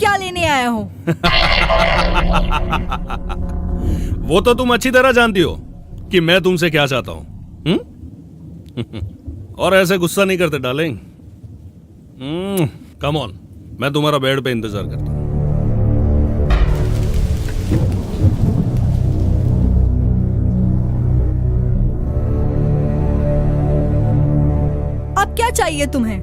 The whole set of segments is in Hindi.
क्या लेने आया हो? वो तो तुम अच्छी तरह जानती हो कि मैं तुमसे क्या चाहता हूं। और ऐसे गुस्सा नहीं करते डार्लिंग। कम ऑन, मैं तुम्हारा बेड पे इंतजार करता हूं। अब क्या चाहिए तुम्हें?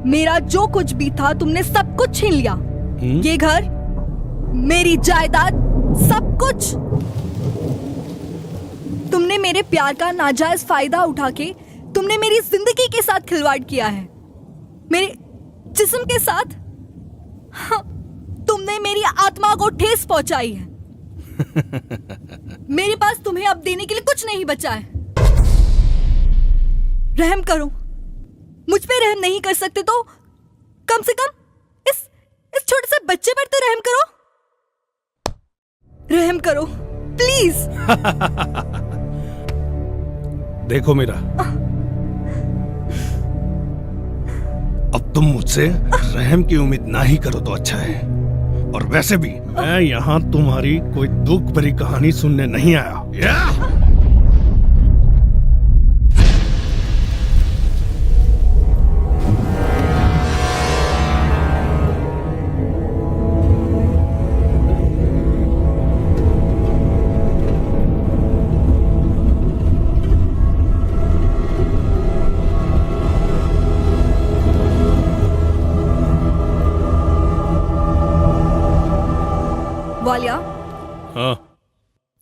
मेरा जो कुछ भी था तुमने सब कुछ छीन लिया। ये घर, मेरी जायदाद, सब कुछ। तुमने मेरे प्यार का नाजायज फायदा उठा के तुमने मेरी जिंदगी के साथ खिलवाड़ किया है, मेरे जिस्म के साथ। हाँ, तुमने मेरी आत्मा को ठेस पहुंचाई है। मेरे पास तुम्हें अब देने के लिए कुछ नहीं बचा है। रहम करो। मुझ पे रहम नहीं कर सकते तो कम से कम इस छोटे से बच्चे पर तो रहम करो। रहम करो प्लीज। देखो मीरा, अब तुम मुझसे रहम की उम्मीद ना ही करो तो अच्छा है। और वैसे भी मैं यहाँ तुम्हारी कोई दुख भरी कहानी सुनने नहीं आया। वालिया, हाँ।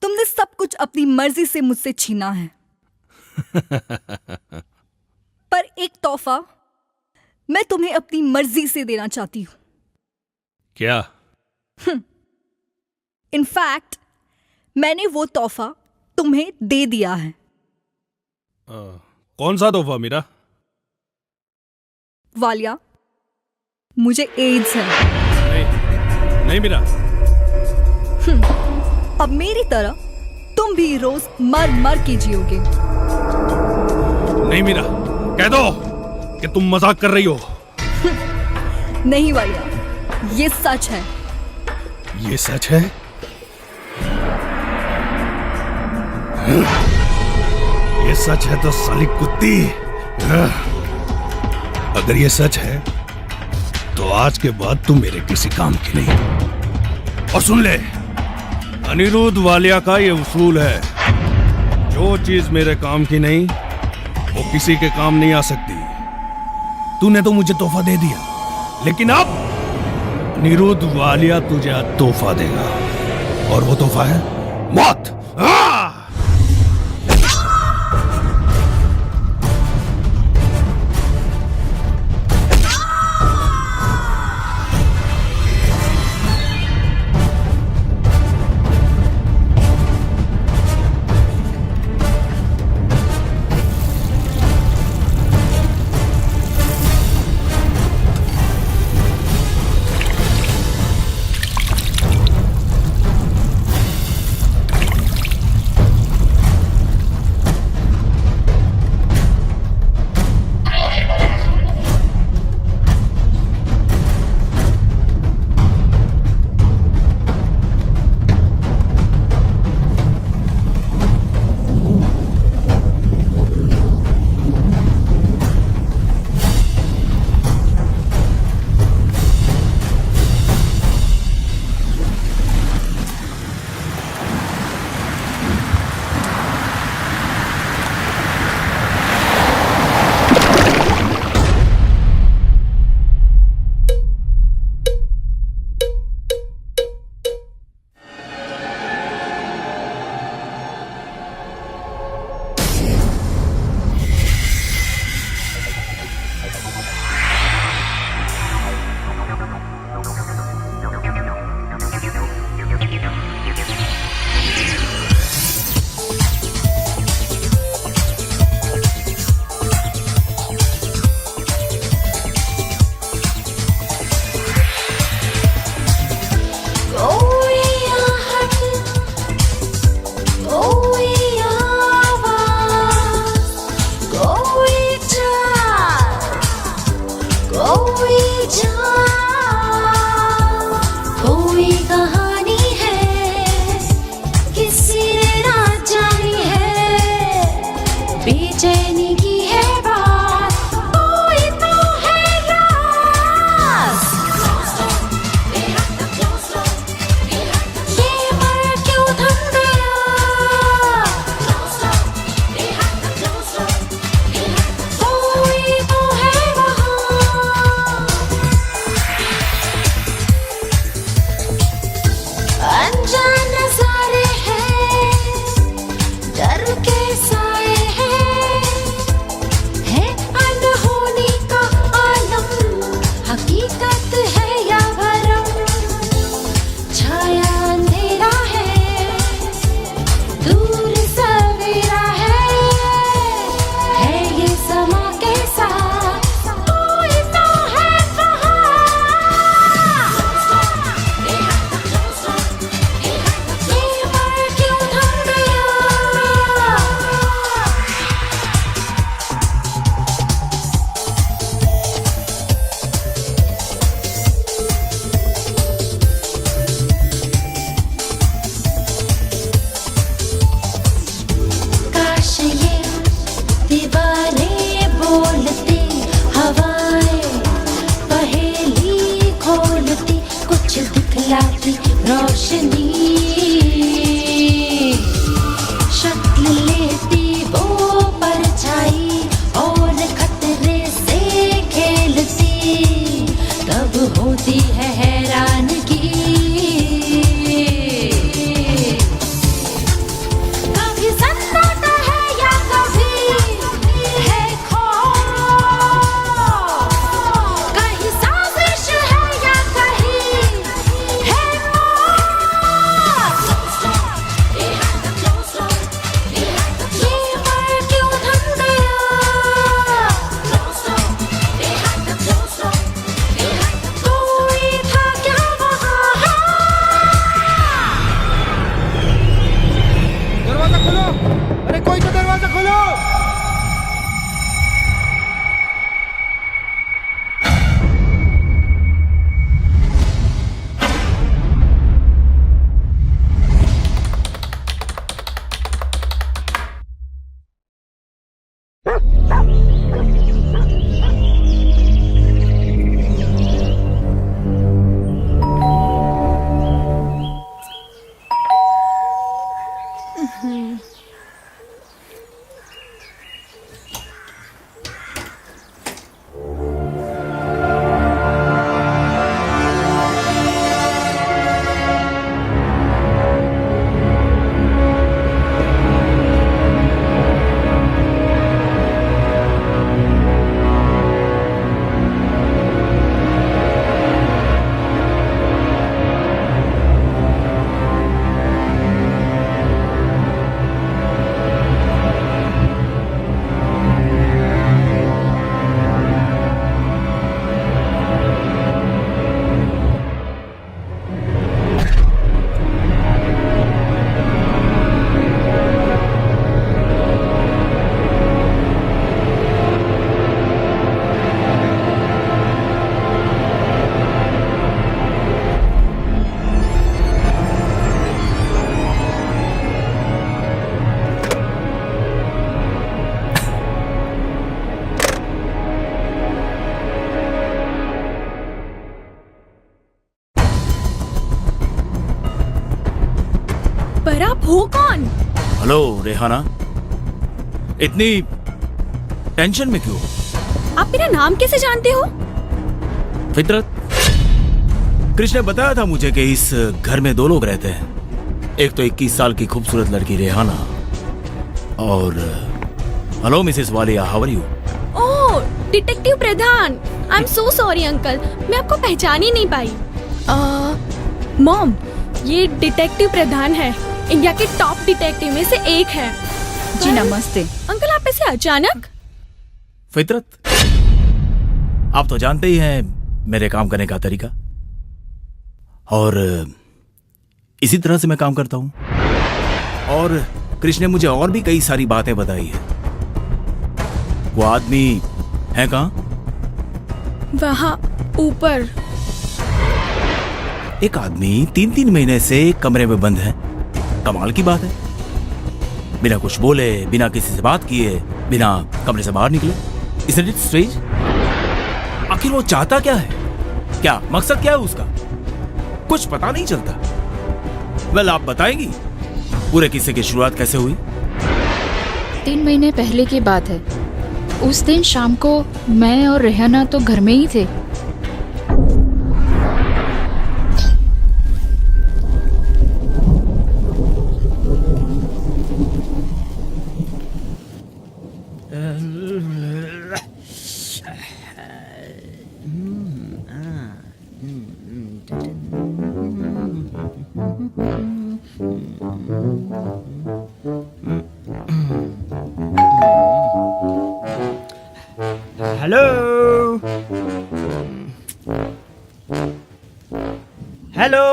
तुमने सब कुछ अपनी मर्जी से मुझसे छीना है। पर एक तोहफा मैं तुम्हें अपनी मर्जी से देना चाहती हूं। क्या? इनफैक्ट मैंने वो तोहफा तुम्हें दे दिया है। कौन सा तोहफा मीरा? वालिया, मुझे एड्स है। नहीं मीरा। अब मेरी तरह तुम भी रोज मर मर के जियोगे। नहीं मीरा, कह दो कि तुम मजाक कर रही हो। नहीं वालिया, ये सच है। ये सच है? ये सच है तो साली कुत्ती, अगर ये सच है तो आज के बाद तू मेरे किसी काम की नहीं। और सुन ले, अनिरुद्ध वालिया का ये उसूल है, जो चीज मेरे काम की नहीं वो किसी के काम नहीं आ सकती। तूने तो मुझे तोहफा दे दिया, लेकिन अब अनिरुद्ध वालिया तुझे आज तोहफा देगा, और वो तोहफा है मौत। हेलो रेहाना, इतनी टेंशन में क्यों? आप मेरा नाम कैसे जानते हो? फितरत, कृष्ण ने बताया था मुझे कि इस घर में 2 लोग रहते हैं। एक तो 21 साल की खूबसूरत लड़की रेहाना और hello Mrs Walia, how are you? Oh, detective Pradhan. I am so sorry uncle, मैं आपको पहचान ही नहीं पाई। मॉम, ये डिटेक्टिव प्रधान है, इंडिया के टॉप डिटेक्टिव में से एक है। जी नमस्ते। अंकल, आप ऐसे अचानक? फितरत, आप तो जानते ही हैं मेरे काम करने का तरीका, और इसी तरह से मैं काम करता हूं। और कृष्ण ने मुझे और भी कई सारी बातें बताई है। वो आदमी है कहां? वहाँ ऊपर। एक आदमी 3-3 महीने से एक कमरे में बंद है। कमाल की बात है, बिना कुछ बोले, बिना किसी से बात किए, बिना कमरे से बाहर निकले। Isn't it strange? आखिर वो चाहता क्या है? क्या मकसद क्या है उसका? कुछ पता नहीं चलता। वेल, आप बताएंगी पूरे किस्से की शुरुआत कैसे हुई? 3 महीने पहले की बात है। उस दिन शाम को मैं और रेहाना तो घर में ही थे। Hello hello,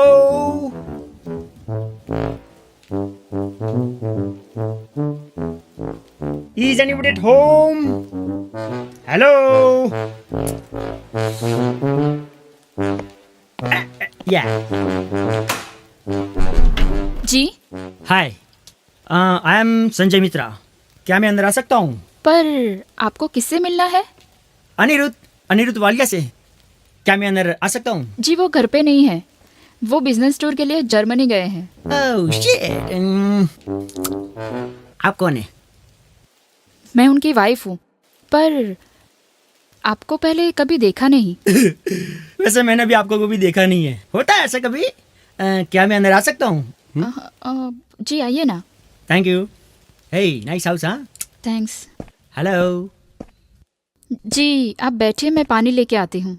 is anybody at home? Hello, या जी, हाय, आई एम संजय मित्रा। क्या मैं अंदर आ सकता हूँ? पर आपको किससे मिलना है? अनिरुद्ध वालिया से। क्या मैं अंदर आ सकता हूँ? जी, वो घर पे नहीं है। वो बिजनेस टूर के लिए जर्मनी गए हैं। Oh shit. आप कौन है? मैं उनकी वाइफ हूँ, पर आपको पहले कभी देखा नहीं। वैसे मैंने भी आपको कभी देखा नहीं है। होता है ऐसा कभी। क्या मैं अंदर आ सकता हूँ? जी आइए ना। Thank you. Hey, nice house. हाँ, थैंक्स। हेलो। जी आप बैठिए, मैं पानी लेके आती हूँ।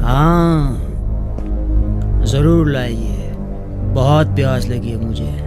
हाँ, जरूर लाइए, बहुत प्यास लगी है मुझे।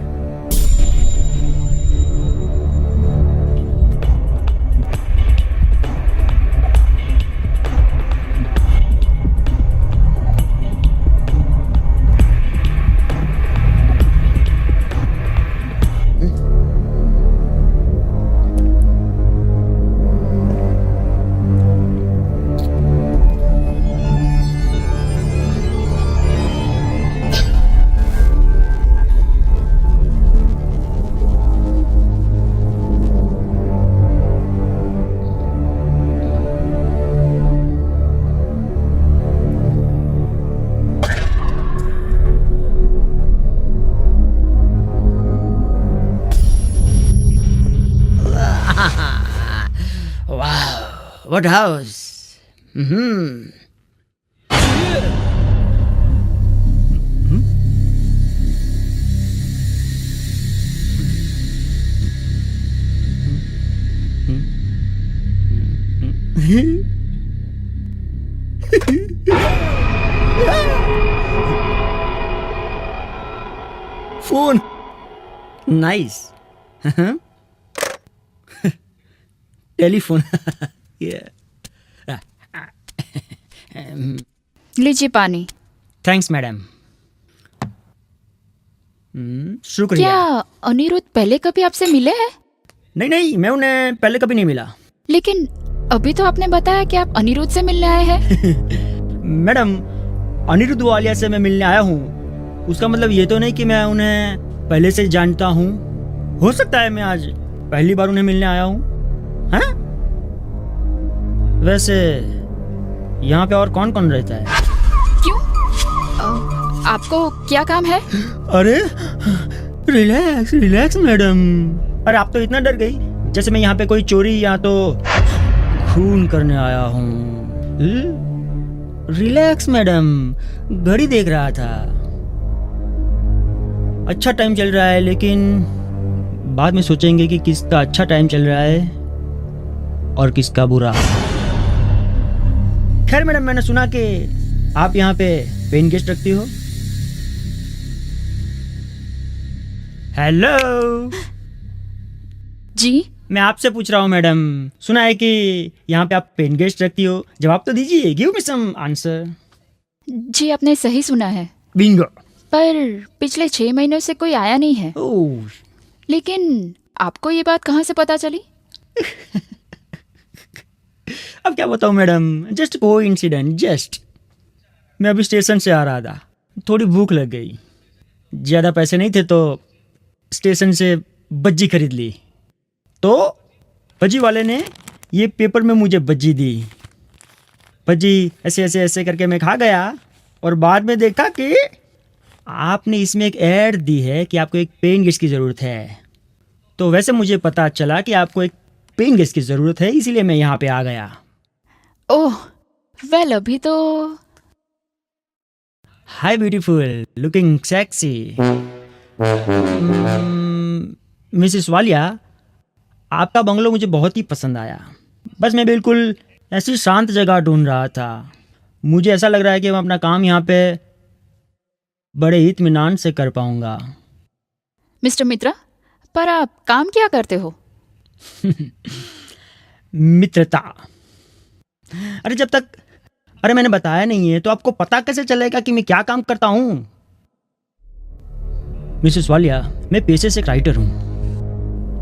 What house? Phone. Nice. Telephone. Yeah. लीजिए पानी। Thanks madam. शुक्रिया। क्या अनिरुद्ध पहले कभी आपसे मिले हैं? नहीं, मैं उन्हें पहले कभी नहीं मिला। लेकिन अभी तो आपने बताया कि आप अनिरुद्ध से मिलने आए हैं। मैडम, अनिरुद्ध वालिया से मैं मिलने आया हूँ, उसका मतलब ये तो नहीं कि मैं उन्हें पहले से जानता हूँ। हो सकता है मैं आज पहली बार उन्हें मिलने आया हूँ। हाँ? वैसे यहाँ पे और कौन कौन रहता है? क्यों? आपको क्या काम है? अरे रिलैक्स रिलैक्स मैडम। अरे आप तो इतना डर गई जैसे मैं यहाँ पे कोई चोरी या तो खून करने आया हूँ। रिलैक्स मैडम, घड़ी देख रहा था। अच्छा टाइम चल रहा है, लेकिन बाद में सोचेंगे कि किसका अच्छा टाइम चल रहा है और किसका बुरा। खैर मैडम, मैंने सुना कि आप यहाँ पे पेन गेस्ट रखती हो। हेलो जी मैं आपसे पूछ रहा हूँ मैडम, सुना है कि यहाँ पे आप पेन गेस्ट रखती हो। जवाब तो दीजिए, गिव मी सम आंसर। जी आपने सही सुना है, बिंगो। पर पिछले 6 महीनों से कोई आया नहीं है। ओह, लेकिन आपको ये बात कहाँ से पता चली? अब क्या बताऊँ मैडम, जस्ट कोइंसिडेंट। जस्ट मैं अभी स्टेशन से आ रहा था, थोड़ी भूख लग गई। ज़्यादा पैसे नहीं थे तो स्टेशन से बज्जी खरीद ली। तो बज्जी वाले ने ये पेपर में मुझे बज्जी दी। बज्जी ऐसे ऐसे ऐसे करके मैं खा गया और बाद में देखा कि आपने इसमें एक ऐड दी है कि आपको एक पेइंग गेस्ट की ज़रूरत है। तो वैसे मुझे पता चला कि आपको एक पेइंग गेस्ट की ज़रूरत है, इसीलिए मैं यहाँ पे आ गया। ओह वेल, अभी तो हाय beautiful, looking sexy. Mrs Walia, आपका बंगलो मुझे बहुत ही पसंद आया। बस मैं बिल्कुल ऐसी शांत जगह ढूंढ रहा था। मुझे ऐसा लग रहा है कि मैं अपना काम यहाँ पे बड़े इत्मीनान से कर पाऊंगा। मिस्टर मित्रा, पर आप काम क्या करते हो? मित्रता। अरे मैंने बताया नहीं है तो आपको पता कैसे चलेगा कि मैं क्या काम करता हूँ? मिसेस वालिया, मैं पेशे से एक राइटर हूँ।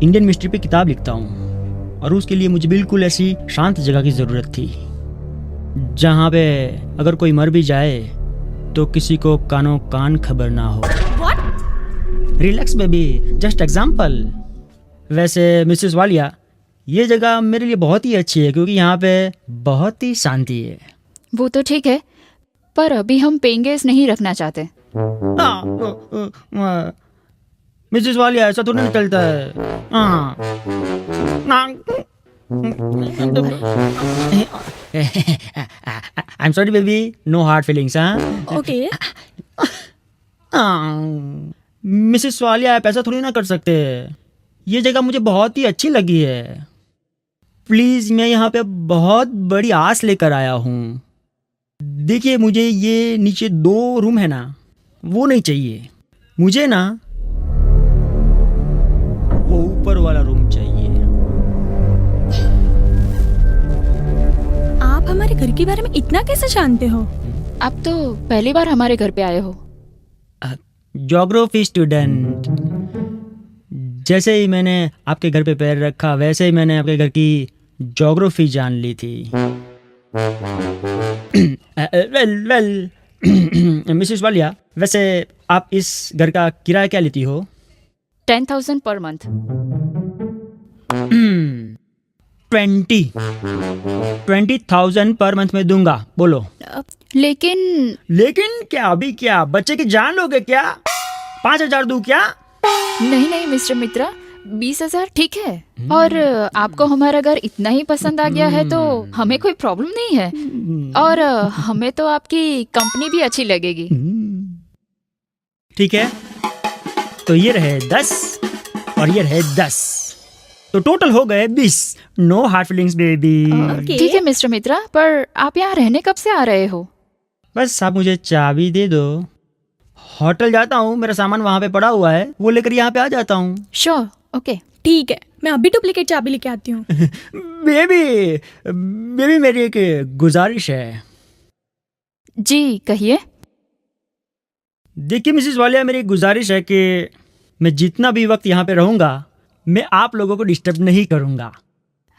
इंडियन मिस्ट्री पे किताब लिखता हूँ और उसके लिए मुझे बिल्कुल ऐसी शांत जगह की ज़रूरत थी जहाँ पे अगर कोई मर भी जाए तो किसी को कानों कान खबर ना हो। Relax baby, just example. वैसे मिसेस वालिया, ये जगह मेरे लिए बहुत ही अच्छी है क्योंकि यहाँ पे बहुत ही शांति है। वो तो ठीक है, पर अभी हम पेइंग गेस्ट नहीं रखना चाहते। मिसेस वालिया, ऐसा तो नहीं चलता है। I am sorry baby, no hard feelings. Okay. Mrs Walia, आप ऐसा थोड़ी ना कर सकते। ये जगह मुझे बहुत ही अच्छी लगी है। प्लीज, मैं यहाँ पे बहुत बड़ी आस लेकर आया हूँ। देखिए, मुझे ये नीचे 2 रूम है ना, वो नहीं चाहिए। मुझे ना वो ऊपर वाला रूम चाहिए। आप हमारे घर के बारे में इतना कैसे जानते हो? आप तो पहली बार हमारे घर पे आए हो। Geography student. जैसे ही मैंने आपके घर पे पैर रखा वैसे ही मैंने आपके घर की ज्योग्राफी जान ली थी। वेल मिसेस वालिया, वैसे आप इस घर का किराया क्या लेती हो? 10,000 पर मंथ। 20,000 पर मंथ में दूंगा। बोलो। लेकिन क्या? अभी क्या बच्चे की जान लोगे क्या? 5,000 दूं क्या? नहीं मिस्टर मित्रा, 20,000 ठीक है। और आपको हमारा घर इतना ही पसंद आ गया है तो हमें कोई प्रॉब्लम नहीं है। और हमें तो आपकी कंपनी भी अच्छी लगेगी। ठीक है, तो ये रहे 10 और ये रहे 10, तो टोटल हो गए 20। No hard feelings baby. ठीक है मिस्टर मित्रा, पर आप यहाँ रहने कब से आ रहे हो? बस आप मुझे चाबी दे दो, होटल जाता हूँ, मेरा सामान वहाँ पे पड़ा हुआ है, वो लेकर यहाँ पे आ जाता हूँ। Sure, okay. ठीक है, मैं अभी डुप्लीकेट चाबी लेके आती हूँ। बेबी मेरी एक गुजारिश है। जी कहिए। देखिए मिसेस वालिया, मेरी गुजारिश है कि मैं जितना भी वक्त यहाँ पे रहूँगा मैं आप लोगों को डिस्टर्ब नहीं करूँगा।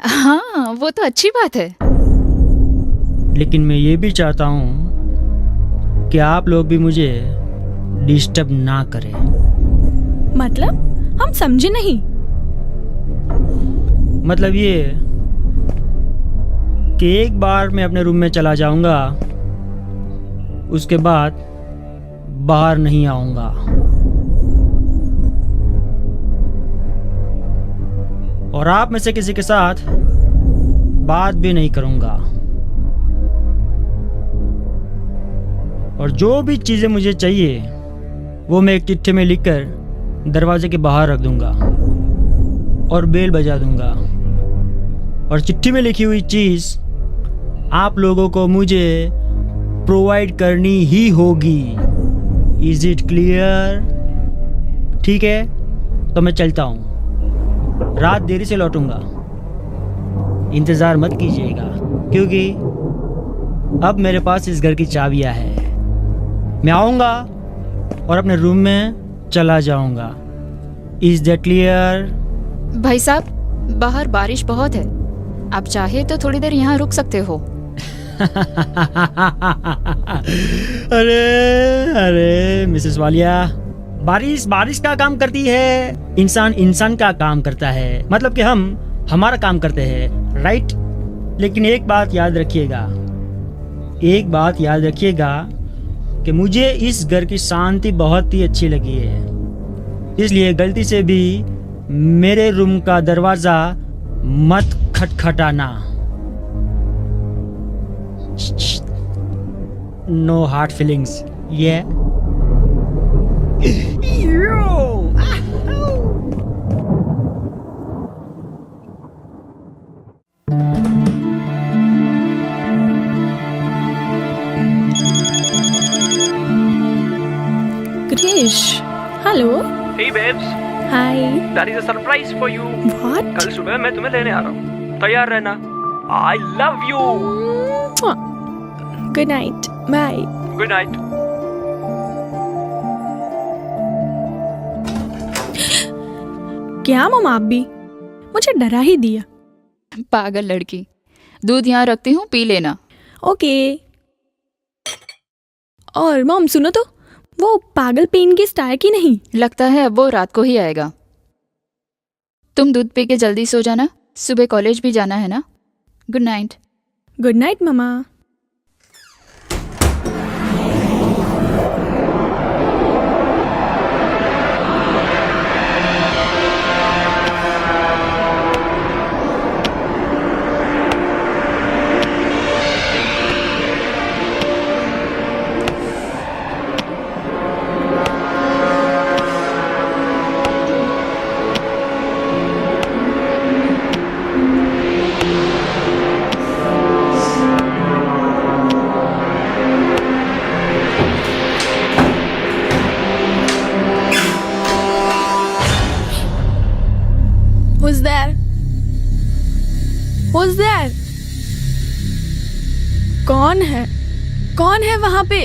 हाँ, वो तो अच्छी बात है। लेकिन मैं ये भी चाहता हूँ कि आप लोग भी मुझे डिस्टर्ब ना करें। मतलब? हम समझे नहीं। मतलब ये कि एक बार मैं अपने रूम में चला जाऊंगा, उसके बाद बाहर नहीं आऊंगा। और आप में से किसी के साथ बात भी नहीं करूंगा। और जो भी चीजें मुझे चाहिए वो मैं एक चिट्ठी में लिखकर दरवाजे के बाहर रख दूंगा और बेल बजा दूंगा। और चिट्ठी में लिखी हुई चीज आप लोगों को मुझे प्रोवाइड करनी ही होगी। Is it clear? ठीक है, तो मैं चलता हूँ। रात देरी से लौटूंगा, इंतज़ार मत कीजिएगा, क्योंकि अब मेरे पास इस घर की चाबियाँ हैं। मैं आऊँगा और अपने रूम में चला जाऊँगा। Is that clear? भाई साहब, बाहर बारिश बहुत है, आप चाहे तो थोड़ी देर यहाँ रुक सकते हो। अरे अरे मिसेस वालिया, बारिश बारिश का काम करती है, इंसान इंसान का काम करता है। मतलब कि हम हमारा काम करते हैं, राइट? लेकिन एक बात याद रखिएगा, एक बात याद रखिएगा कि मुझे इस घर की शांति बहुत ही अच्छी लगी है, इसलिए गलती से भी मेरे रूम का दरवाजा मत खटखटाना। नो हार्ड फीलिंग्स, ये Krish, hello. Hey babes, hi. that is a surprise for you. What? कल सुबह मैं तुम्हें लेने आ रहा हूँ, तैयार रहना। I love you. Good night, bye. Good night. क्या मम, आप भी मुझे डरा ही दिया। पागल लड़की, दूध यहाँ रखती हूँ, पी लेना। ओके। और मॉम सुनो तो, वो पागल पेन गेस्ट आया कि नहीं? लगता है अब वो रात को ही आएगा। तुम दूध पी के जल्दी सो जाना, सुबह कॉलेज भी जाना है ना। Good night. Good night mama. Who's there? Who's there? कौन है? कौन है वहां पे?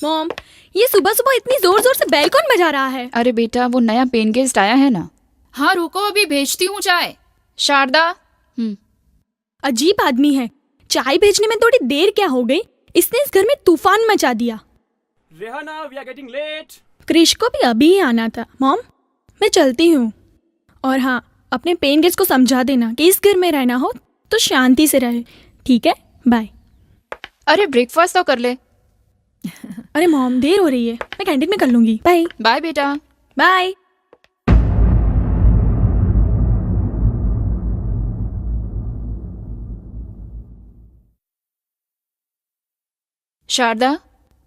मॉम, ये सुबह सुबह इतनी जोर जोर से बेल कौन बजा रहा है? अरे बेटा, वो नया पेन गेस्ट आया है ना। हाँ रुको, अभी भेजती हूँ चाय। शारदा। अजीब आदमी है, चाय भेजने में थोड़ी देर क्या हो गई, इसने इस घर में तूफान मचा दिया। Rehana, we are getting late. Krrish को भी अभी ही आना था। मॉम, मैं चलती हूँ। और हाँ, अपने पेन गेस्ट को समझा देना कि इस घर में रहना हो तो शांति से रहे, ठीक है? बाय। अरे ब्रेकफास्ट तो कर ले। अरे मॉम, देर हो रही है, मैं कैंटीन में कर लूंगी। बाय। बाय बेटा। बाय। शारदा,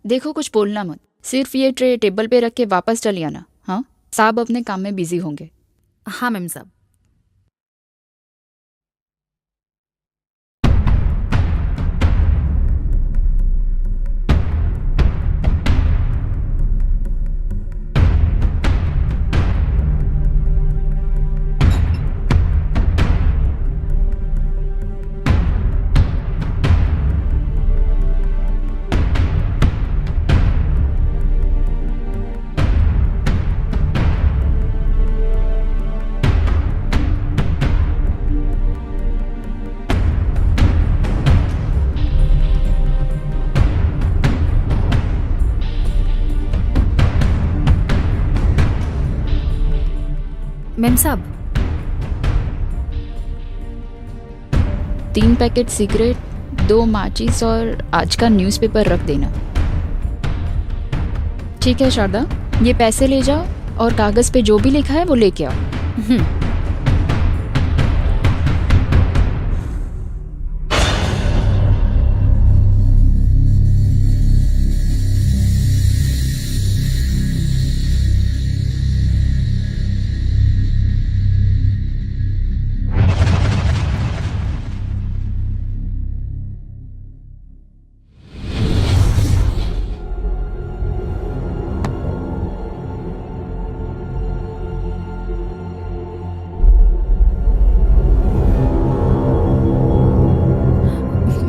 देखो कुछ बोलना मत, सिर्फ ये ट्रे टेबल पे रख के वापस चली आना। हाँ, साहब अपने काम में बिजी होंगे। हाँ मैम साहब। मैम साहब 3 पैकेट सिगरेट, 2 माचिस और आज का न्यूज़पेपर रख देना। ठीक है शारदा, ये पैसे ले जाओ और कागज पे जो भी लिखा है वो लेके आओ।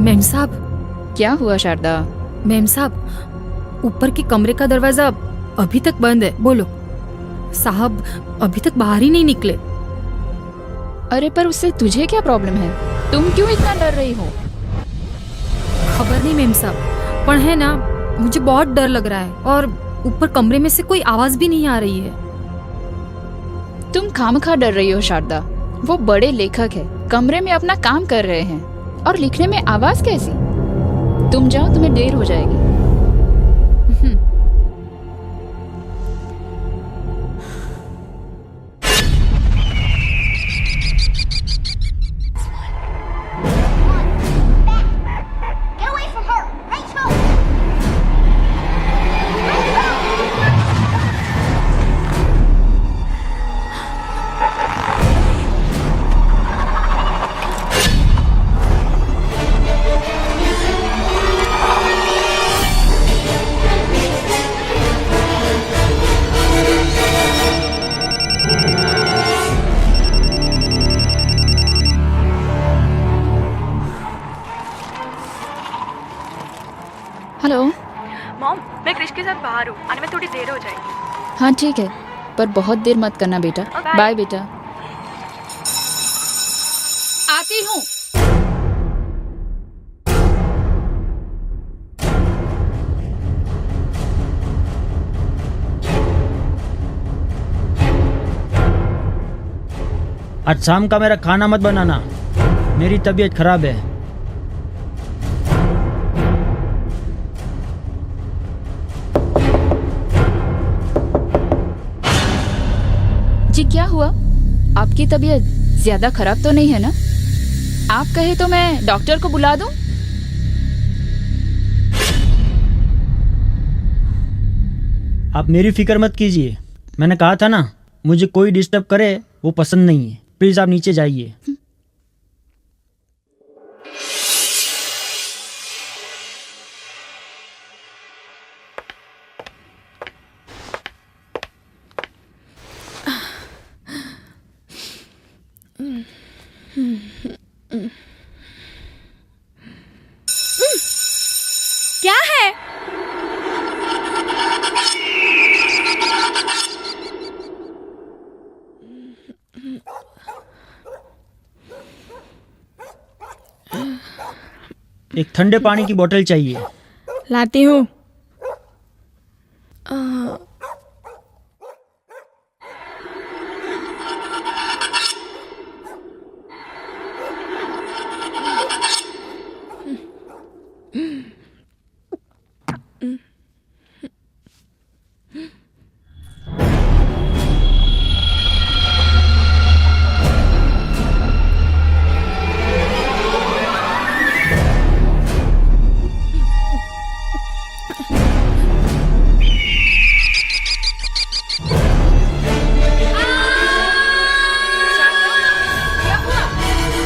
मैम साहब, क्या हुआ शारदा? मैम साहब, ऊपर के कमरे का दरवाजा अभी तक बंद है। बोलो साहब, अभी तक बाहर ही नहीं निकले। अरे पर उससे तुझे क्या प्रॉब्लम है? तुम क्यों इतना डर रही हो? खबर नहीं मैम साहब, पर है ना, मुझे बहुत डर लग रहा है और ऊपर कमरे में से कोई आवाज भी नहीं आ रही है। तुम खामखा डर रही हो शारदा। वो बड़े लेखक है, कमरे में अपना काम कर रहे हैं और लिखने में आवाज कैसी? तुम जाओ, तुम्हें देर हो जाएगी। Get away from her! Rachel! Hello. Mom, मैं क्रिश के साथ बाहर हूँ, आने में थोड़ी देर हो जाएगी। हाँ ठीक है, पर बहुत देर मत करना बेटा। Okay. बाय बेटा। आती हूँ। आज शाम का मेरा खाना मत बनाना, मेरी तबीयत खराब है। जी क्या हुआ? आपकी तबीयत ज्यादा खराब तो नहीं है ना? आप कहे तो मैं डॉक्टर को बुला दूं? आप मेरी फिक्र मत कीजिए, मैंने कहा था ना, मुझे कोई डिस्टर्ब करे वो पसंद नहीं है। प्लीज आप नीचे जाइए। क्या है? एक ठंडे पानी की बोतल चाहिए। लाती हूँ।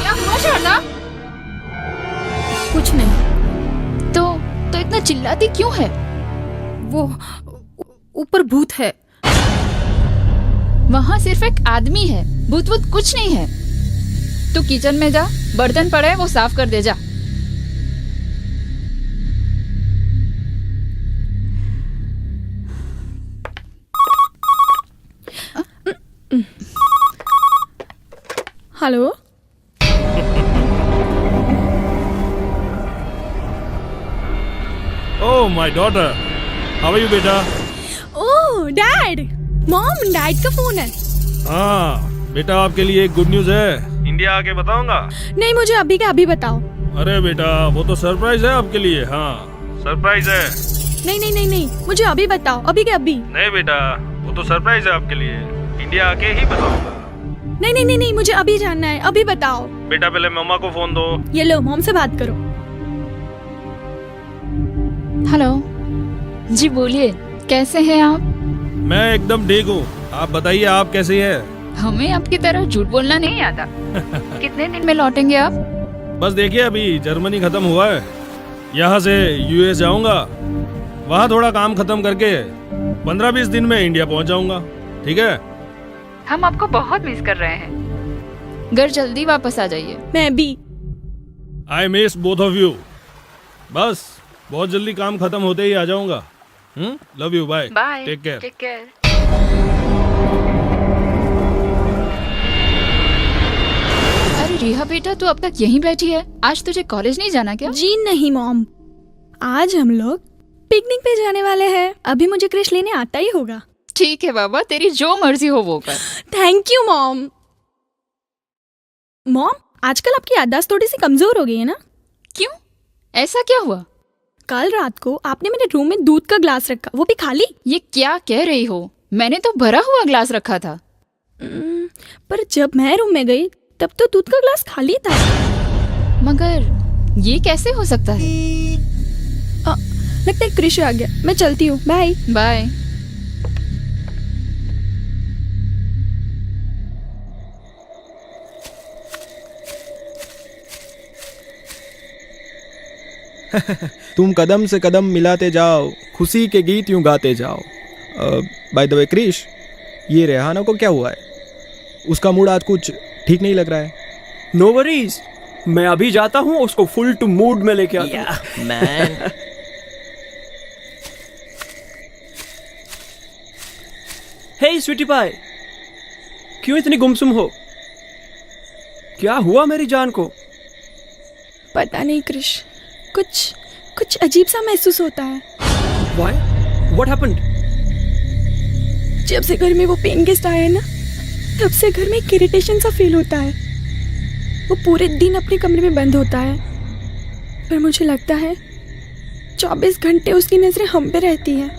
क्या हुआ शारदा? कुछ नहीं। तो इतना चिल्लाती क्यों है? वो ऊपर भूत है। वहाँ सिर्फ एक आदमी है, भूत वूत कुछ नहीं है। तू किचन में जा, बर्तन पड़े हैं वो साफ कर दे जा। Hello. Oh, my daughter. How are you, beta? Oh dad, mom, dad का फोन है। हाँ बेटा, आपके लिए एक गुड न्यूज है। इंडिया आके बताऊंगा। नहीं, मुझे अभी के अभी बताओ। अरे बेटा, वो तो सरप्राइज है आपके लिए। हाँ सरप्राइज है। नहीं नहीं नहीं नहीं, मुझे अभी बताओ, अभी के अभी। नहीं बेटा, वो तो सरप्राइज है आपके लिए। इंडिया आके ही बताऊंगा। नहीं नहीं नहीं नहीं, मुझे अभी जानना है, अभी बताओ। बेटा पहले मम्मा को फोन दो। ये लो, मॉम से बात करो। हेलो जी, बोलिए कैसे हैं आप? मैं एकदम ठीक हूँ, आप बताइए आप कैसी हैं? हमें आपकी तरह झूठ बोलना नहीं आता। कितने दिन में लौटेंगे आप? बस देखिए, अभी जर्मनी खत्म हुआ है, यहाँ से यूएस जाऊंगा, वहाँ थोड़ा काम खत्म करके 15-20 दिन में इंडिया पहुँच जाऊंगा। ठीक है? हम आपको बहुत मिस कर रहे हैं। घर जल्दी वापस आ जाइए। मैं भी। I miss both of you. बस बहुत जल्दी काम खत्म होते ही आ जाऊंगा। Love you, bye bye, take care. Take care. अरे रिहा बेटा, तू अब तक यहीं बैठी है? आज तुझे कॉलेज नहीं जाना क्या? जी नहीं मॉम, आज हम लोग पिकनिक पे जाने वाले हैं। अभी मुझे क्रिश लेने आता ही होगा। ठीक है बाबा, तेरी जो मर्जी हो वो कर। Thank you mom. मॉम, आजकल आपकी याददाश्त थोड़ी सी कमजोर हो गई है ना? क्यों, ऐसा क्या हुआ? कल रात को आपने मेरे रूम में दूध का ग्लास रखा, वो भी खाली। ये क्या कह रही हो? मैंने तो भरा हुआ ग्लास रखा था। पर जब मैं रूम में गई तब तो दूध का ग्लास खाली था। मगर ये कैसे हो सकता है? लगता है क्रिश आ गया। मैं चलती हूँ, बाय बाय। तुम कदम से कदम मिलाते जाओ, खुशी के गीत यूं गाते जाओ। बाय द वे क्रिश, ये रेहाना को क्या हुआ है? उसका मूड आज कुछ ठीक नहीं लग रहा है। नो वरीज, मैं अभी जाता हूँ, उसको फुल टू मूड में लेके आता हूँ। मैन हे स्वीटी पाई, क्यों इतनी गुमसुम हो? क्या हुआ मेरी जान को? पता नहीं क्रिश, कुछ अजीब सा महसूस होता है। Why? What happened? जब से घर में वो पेन गेस्ट आए हैं ना, तब से घर में एक इरिटेशन सा फील होता है। वो पूरे दिन अपने कमरे में बंद होता है, पर मुझे लगता है 24 घंटे उसकी नजरें हम पे रहती है।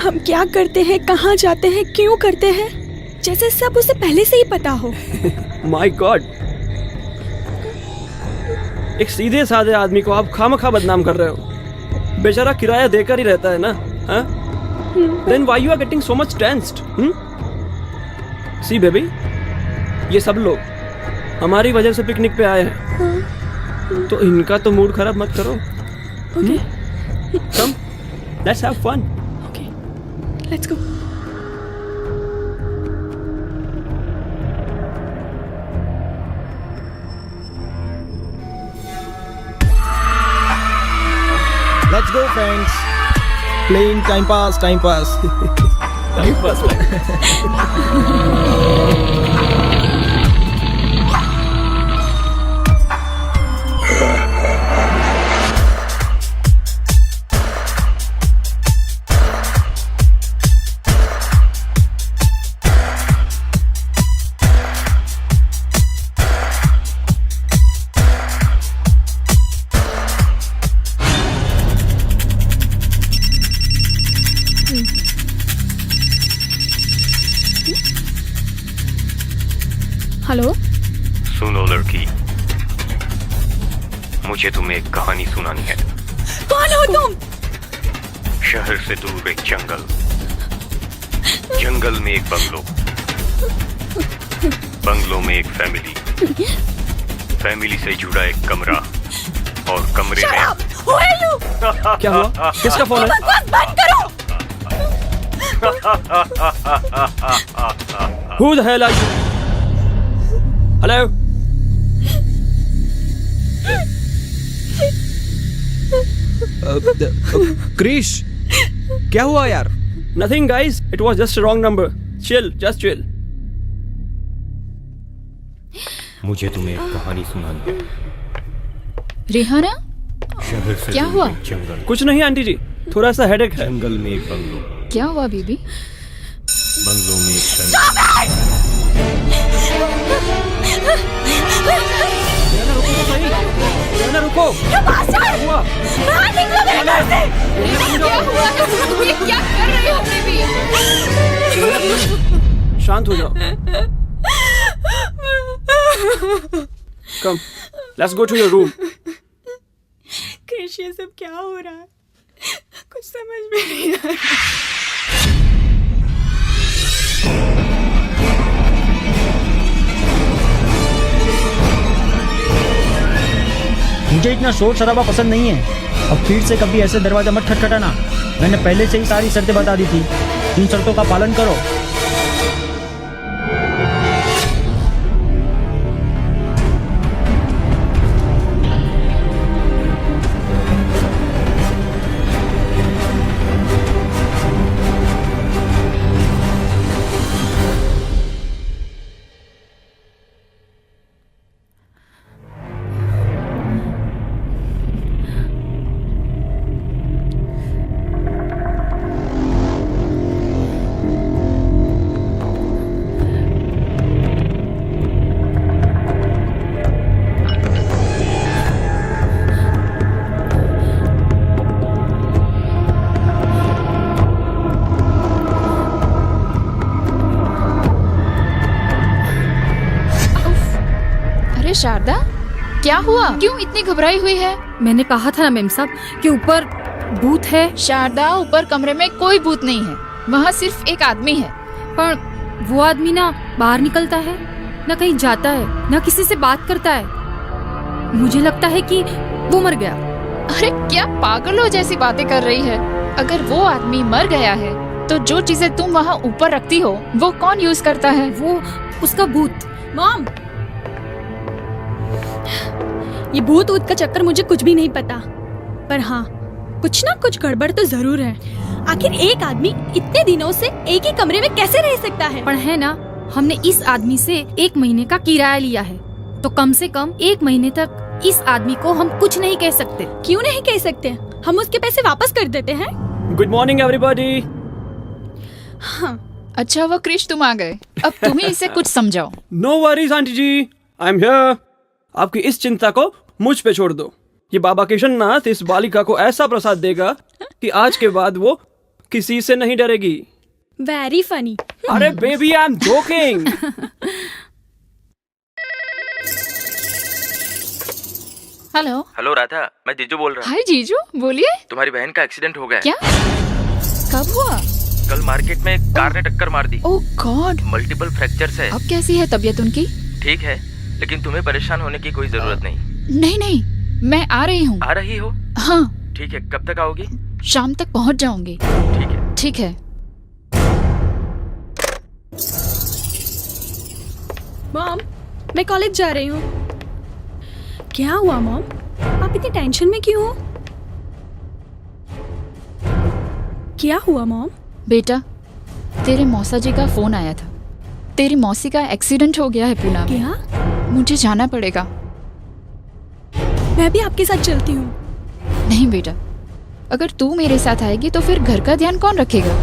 हम क्या करते हैं, कहाँ जाते हैं, क्यों करते हैं, जैसे सब उसे पहले से ही पता हो। My God! एक सीधे साधे आदमी को आप खामखा बदनाम कर रहे हो। बेचारा किराया देकर ही रहता है ना। Then why you are getting so much tensed? See baby, ये सब लोग हमारी वजह से पिकनिक पे आए हैं, तो इनका तो मूड खराब मत करो। Okay. Come, let's have fun. Okay, let's go. Let's go friends. Playing time pass. Time pass. Hello. सुनो लड़की, मुझे तुम्हें एक कहानी सुनानी है। कौन हो तुम? शहर से दूर एक जंगल, जंगल में एक बंगलो, बंगलो में एक फैमिली, फैमिली से जुड़ा एक कमरा, और कमरे में Who are you? क्या हुआ? किसका फोन है? बकवास बंद करो। Who the hell are you? Hello? Krrish, क्या हुआ यार? Nothing guys, it was just a wrong number. Chill, just chill. मुझे तुम्हें एक कहानी सुनानी है। रिहाना, शहर से क्या दूर हुआ? एक जंगल, कुछ नहीं आंटी जी, थोड़ा सा हेडेक है। जंगल में एक बंगलो, क्या हुआ बीबी? बंगलो में एक रिहाना रुको हुआ क्या हुआ है? ये क्या कर रहे हो बेबी? शांत हो जाओ come let's go to your room Krish ये सब क्या हो रहा है कुछ समझ में नहीं आ रहा मुझे इतना शोर शराबा पसंद नहीं है। अब फिर से कभी ऐसे दरवाजा मत खटखटाना। मैंने पहले से ही सारी शर्तें बता दी थी। इन शर्तों का पालन करो। अरे शारदा, क्या हुआ? क्यों इतनी घबराई हुई है? मैंने कहा था ना मेम साहब कि ऊपर भूत है। शारदा, ऊपर कमरे में कोई भूत नहीं है, वहाँ सिर्फ एक आदमी है। पर वो आदमी ना बाहर निकलता है, ना कहीं जाता है, ना किसी से बात करता है। मुझे लगता है कि वो मर गया। अरे क्या पागलों जैसी बातें कर रही है? अगर वो आदमी मर गया है तो जो चीजें तुम वहाँ ऊपर रखती हो वो कौन यूज करता है? वो उसका भूत। मॉम, ये भूत ऊत का चक्कर मुझे कुछ भी नहीं पता, पर हाँ कुछ ना कुछ गड़बड़ तो जरूर है। आखिर एक आदमी इतने दिनों से एक ही कमरे में कैसे रह सकता है? पर है ना, हमने इस आदमी से 1 महीने का किराया लिया है, तो कम से कम 1 महीने तक इस आदमी को हम कुछ नहीं कह सकते। क्यों नहीं कह सकते? हम उसके पैसे वापस कर देते हैं। Good morning everybody. हाँ। अच्छा वो क्रिश, तुम आ गए, अब तुम ही इसे कुछ समझाओ। No worries aunty ji, I am here. आपकी इस चिंता को मुझ पे छोड़ दो। ये बाबा किशननाथ इस बालिका को ऐसा प्रसाद देगा कि आज के बाद वो किसी से नहीं डरेगी। Very funny. अरे baby, I am joking. Hello. Hello Radha, मैं जीजू बोल रहा हूँ। हाय जीजू, बोलिए। तुम्हारी बहन का एक्सीडेंट हो गया। क्या? कब हुआ? कल मार्केट में कार ने टक्कर मार दी। ओह गॉड। मल्टीपल फ्रैक्चर्स है। अब कैसी है तबीयत उनकी? ठीक है, लेकिन तुम्हें परेशान होने की कोई जरूरत नहीं। नहीं नहीं, मैं आ रही हूँ। आ रही हो? हाँ। ठीक है, कब तक आओगी? शाम तक पहुँच जाऊंगी। ठीक है। ठीक है। मॉम, मैं कॉलेज जा रही हूँ। क्या हुआ मॉम? आप इतनी टेंशन में क्यों हो? क्या हुआ मॉम? बेटा, तेरे मौसा जी का फोन आया था। तेरी मौसी का एक्सीडेंट हो गया है पुणे में। क्या? मुझे जाना पड़ेगा। मैं भी आपके साथ चलती हूँ। नहीं बेटा, अगर तू मेरे साथ आएगी तो फिर घर का ध्यान कौन रखेगा?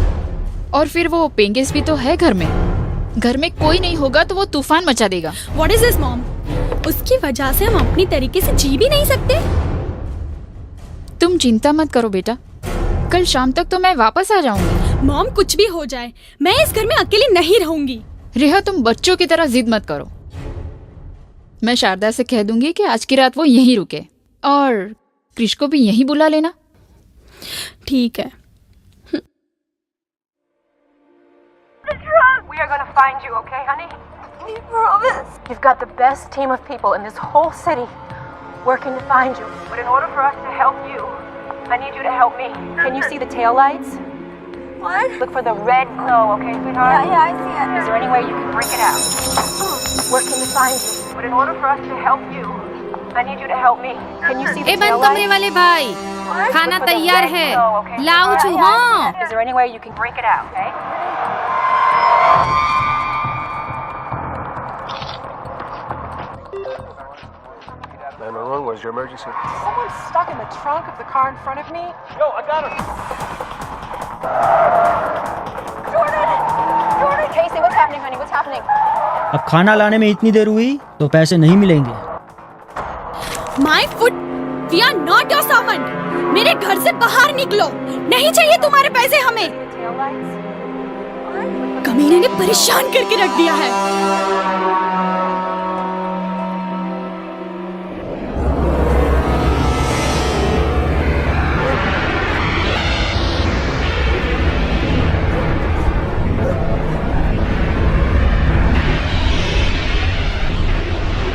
और फिर वो पेंगेस भी तो है घर में। घर में कोई नहीं होगा तो वो तूफान मचा देगा। What is this mom? उसकी वजह से हम अपनी तरीके से जी भी नहीं सकते। तुम चिंता मत करो बेटा, कल शाम तक तो मैं वापस आ जाऊंगी। मॉम, कुछ भी हो जाए मैं इस घर में अकेली नहीं रहूंगी। रेहा, तुम बच्चों की तरह जिद मत करो। मैं शारदा से कह दूंगी कि आज की रात वो यहीं रुके, और क्रिश को भी यहीं बुला लेना। ठीक है। We are gonna find you, okay, honey? You promise? You've got the best team of people in this whole city working to find you. But in order for us to help you, I need you to help me. Can you see the taillights? What? Look for the red glow, okay, sweetheart? Yeah, I see it. Is there any way you can break it out? Working to find you. But in order for us to help you, I need you to help me. Can you see the ए बंद taillights? कमरे वाले भाई, खाना Look for the तैयार red है, glow, okay, लाओ sweetheart? चूहा। Is there any way you can break it out, okay? 911, where's your emergency? Someone's stuck in the trunk of the car in front of me. Yo, I got him. Jordan! Casey, what's happening? अब खाना लाने में इतनी देर हुई तो पैसे नहीं मिलेंगे। My foot, we are not your servant. मेरे घर से बाहर निकलो, नहीं चाहिए तुम्हारे पैसे हमें। कमीने ने परेशान करके रख दिया है।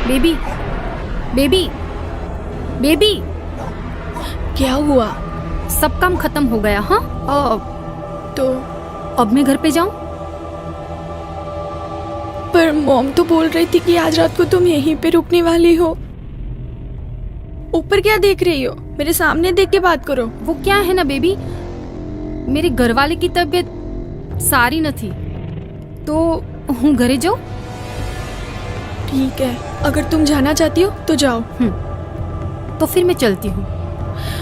बेबी, बेबी, बेबी, क्या हुआ? सब काम खत्म हो गया। हाँ, तो अब मैं घर पे जाऊं? पर मॉम तो बोल रही थी कि आज रात को तुम यहीं पे रुकने वाली हो। ऊपर क्या देख रही हो? मेरे सामने देख के बात करो। वो क्या है ना बेबी, मेरे घर वाले की तबीयत सारी न थी, तो हूँ घरे जाओ। ठीक है, अगर तुम जाना चाहती हो तो जाओ। तो फिर मैं चलती हूँ।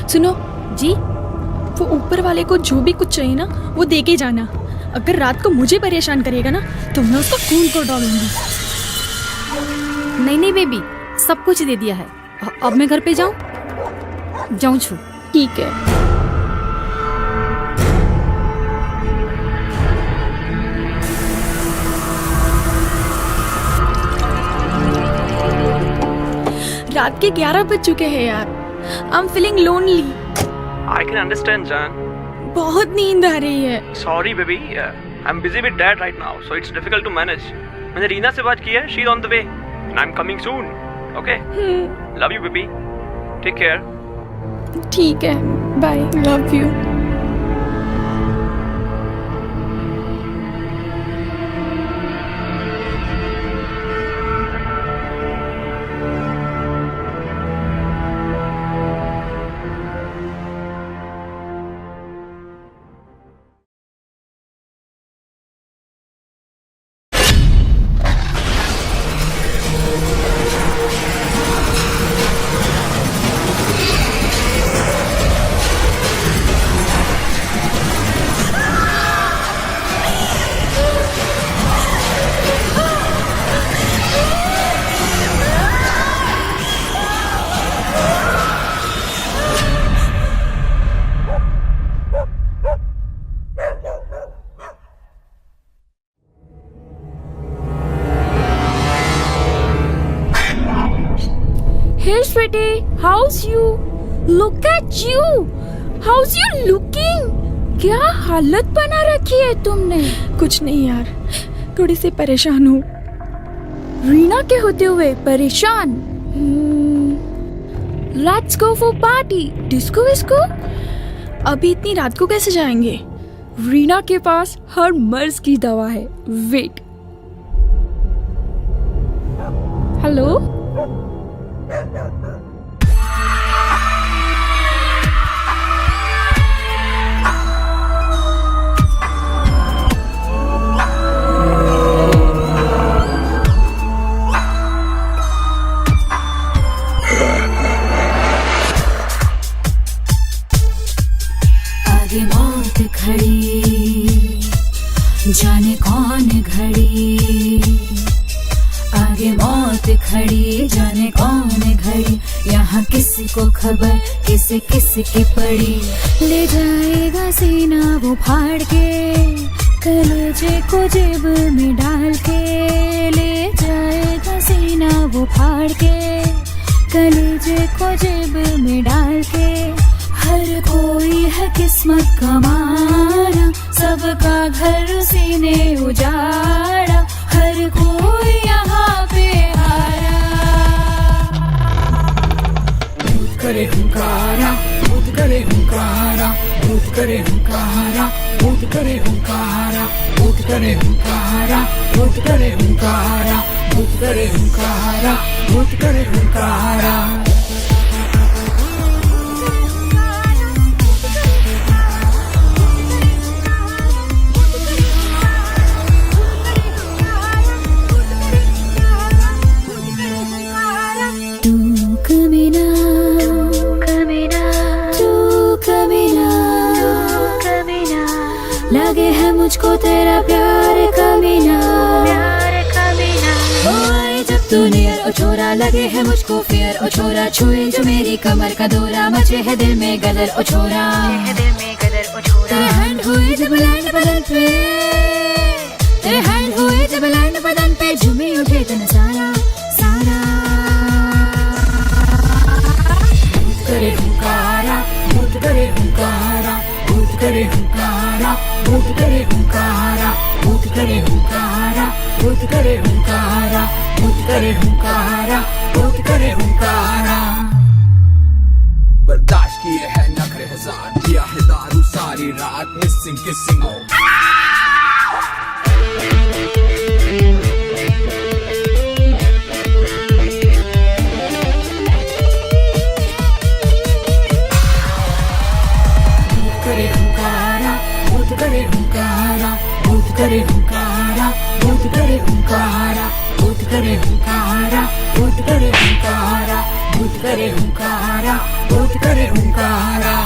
सुनो जी, वो ऊपर वाले को जो भी कुछ चाहिए ना वो दे के जाना। अगर रात को मुझे परेशान करेगा ना तो मैं उसका खून को डालूंगी। नहीं नहीं बेबी, सब कुछ दे दिया है। अब मैं घर पे जाऊं? जाऊं छू। ठीक है। रात के 11 बज चुके हैं यार। I am feeling lonely. I can understand, Jan. बहुत नींद आ रही है। Sorry, baby. I'm busy with dad right now, so it's difficult to manage. मैंने रीना से बात की है. She's on the way, and I'm coming soon. Okay? Love you, baby. Take care. ठीक है, बाय। Love you. Hey sweetie, how's you? Look at you. How's you looking? क्या हालत बना रखी है तुमने? कुछ नहीं यार, थोड़ी सी परेशान हूँ। रीना के होते हुए परेशान? Let's go for party. Disco visco? अभी इतनी रात को कैसे जाएंगे? रीना के पास हर मर्ज की दवा है। वेट। हेलो? आगे मौत खड़ी, जाने कौन घड़ी। आगे मौत खड़ी, जाने कौन घड़ी। यहाँ किसी को खबर किसे किसकी पड़ी। ले जाएगा सीना वो फाड़ के, कलेजे को जेब में डाल के। ले जाएगा सीना वो फाड़ के, कलेजे को जेब में डाल के। हर कोई है किस्मत का मारा, सबका घर उसी ने उजाड़ा। हर कोई यहाँ पे हारा। भूत करे हुंकारा, भूत करे हुंकारा, भूत करे हुंकारा, भूत करे हुंकारा, भूत करे हुंकारा, भूत करे हुंकारा, भूत करे हुंकारा, भूत करे हुंकारा। लगे है मुझको तेरा प्यार कमीना, प्यार कमीना। तू नियर ओ छोरा लगे है मुझको फियर ओ छोरा छुए जो मेरी कमर का दौरा मचे है दिल में गदर ओ छोरा तेरे हैंड हुए जब लैंड बदन पे तेरे हैंड हुए जब लैंड बदन पे झूमे उठे तन सारा सारा भूत करे हुंकारा भूत करे हुंकारा भूत करे हुंकारा भूत करे हुंकारा भूत करे हुंकारा भूत करे हुंकारा भूत करे हुंकारा भूत करे हुंकारा बर्दाश्त किए है नखरे हजार पिया है दारू सारी रात मिसिंग किसिंग हो करे हुंकारा भूत करे हुंकारा भूत करे हुंकारा भूत करे हुंकारा भूत करे हुंकारा भूत करे हुंकारा भूत करे हुंकारा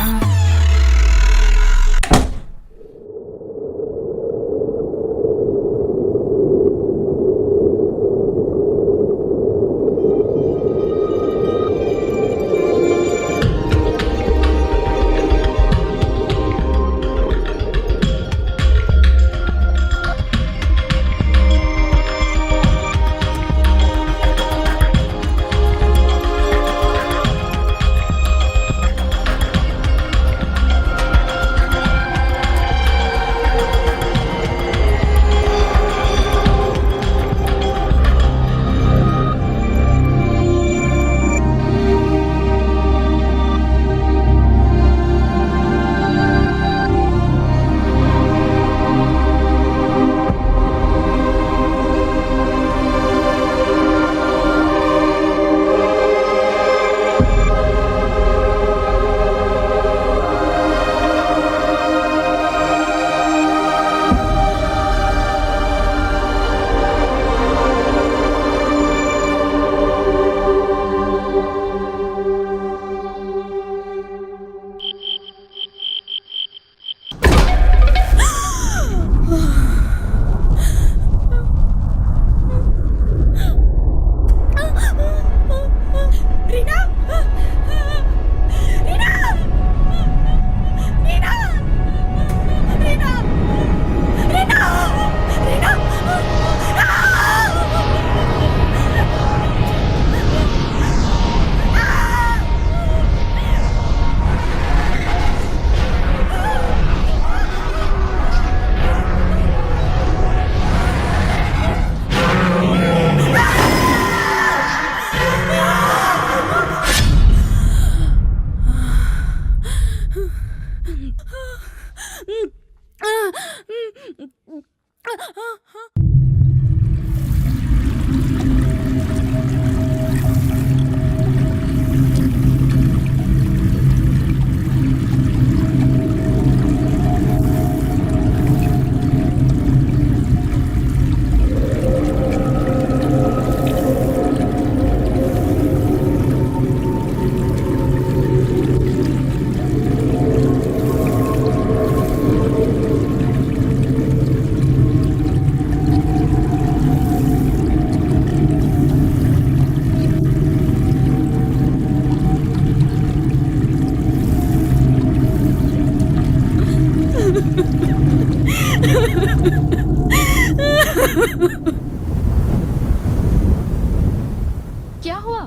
क्या हुआ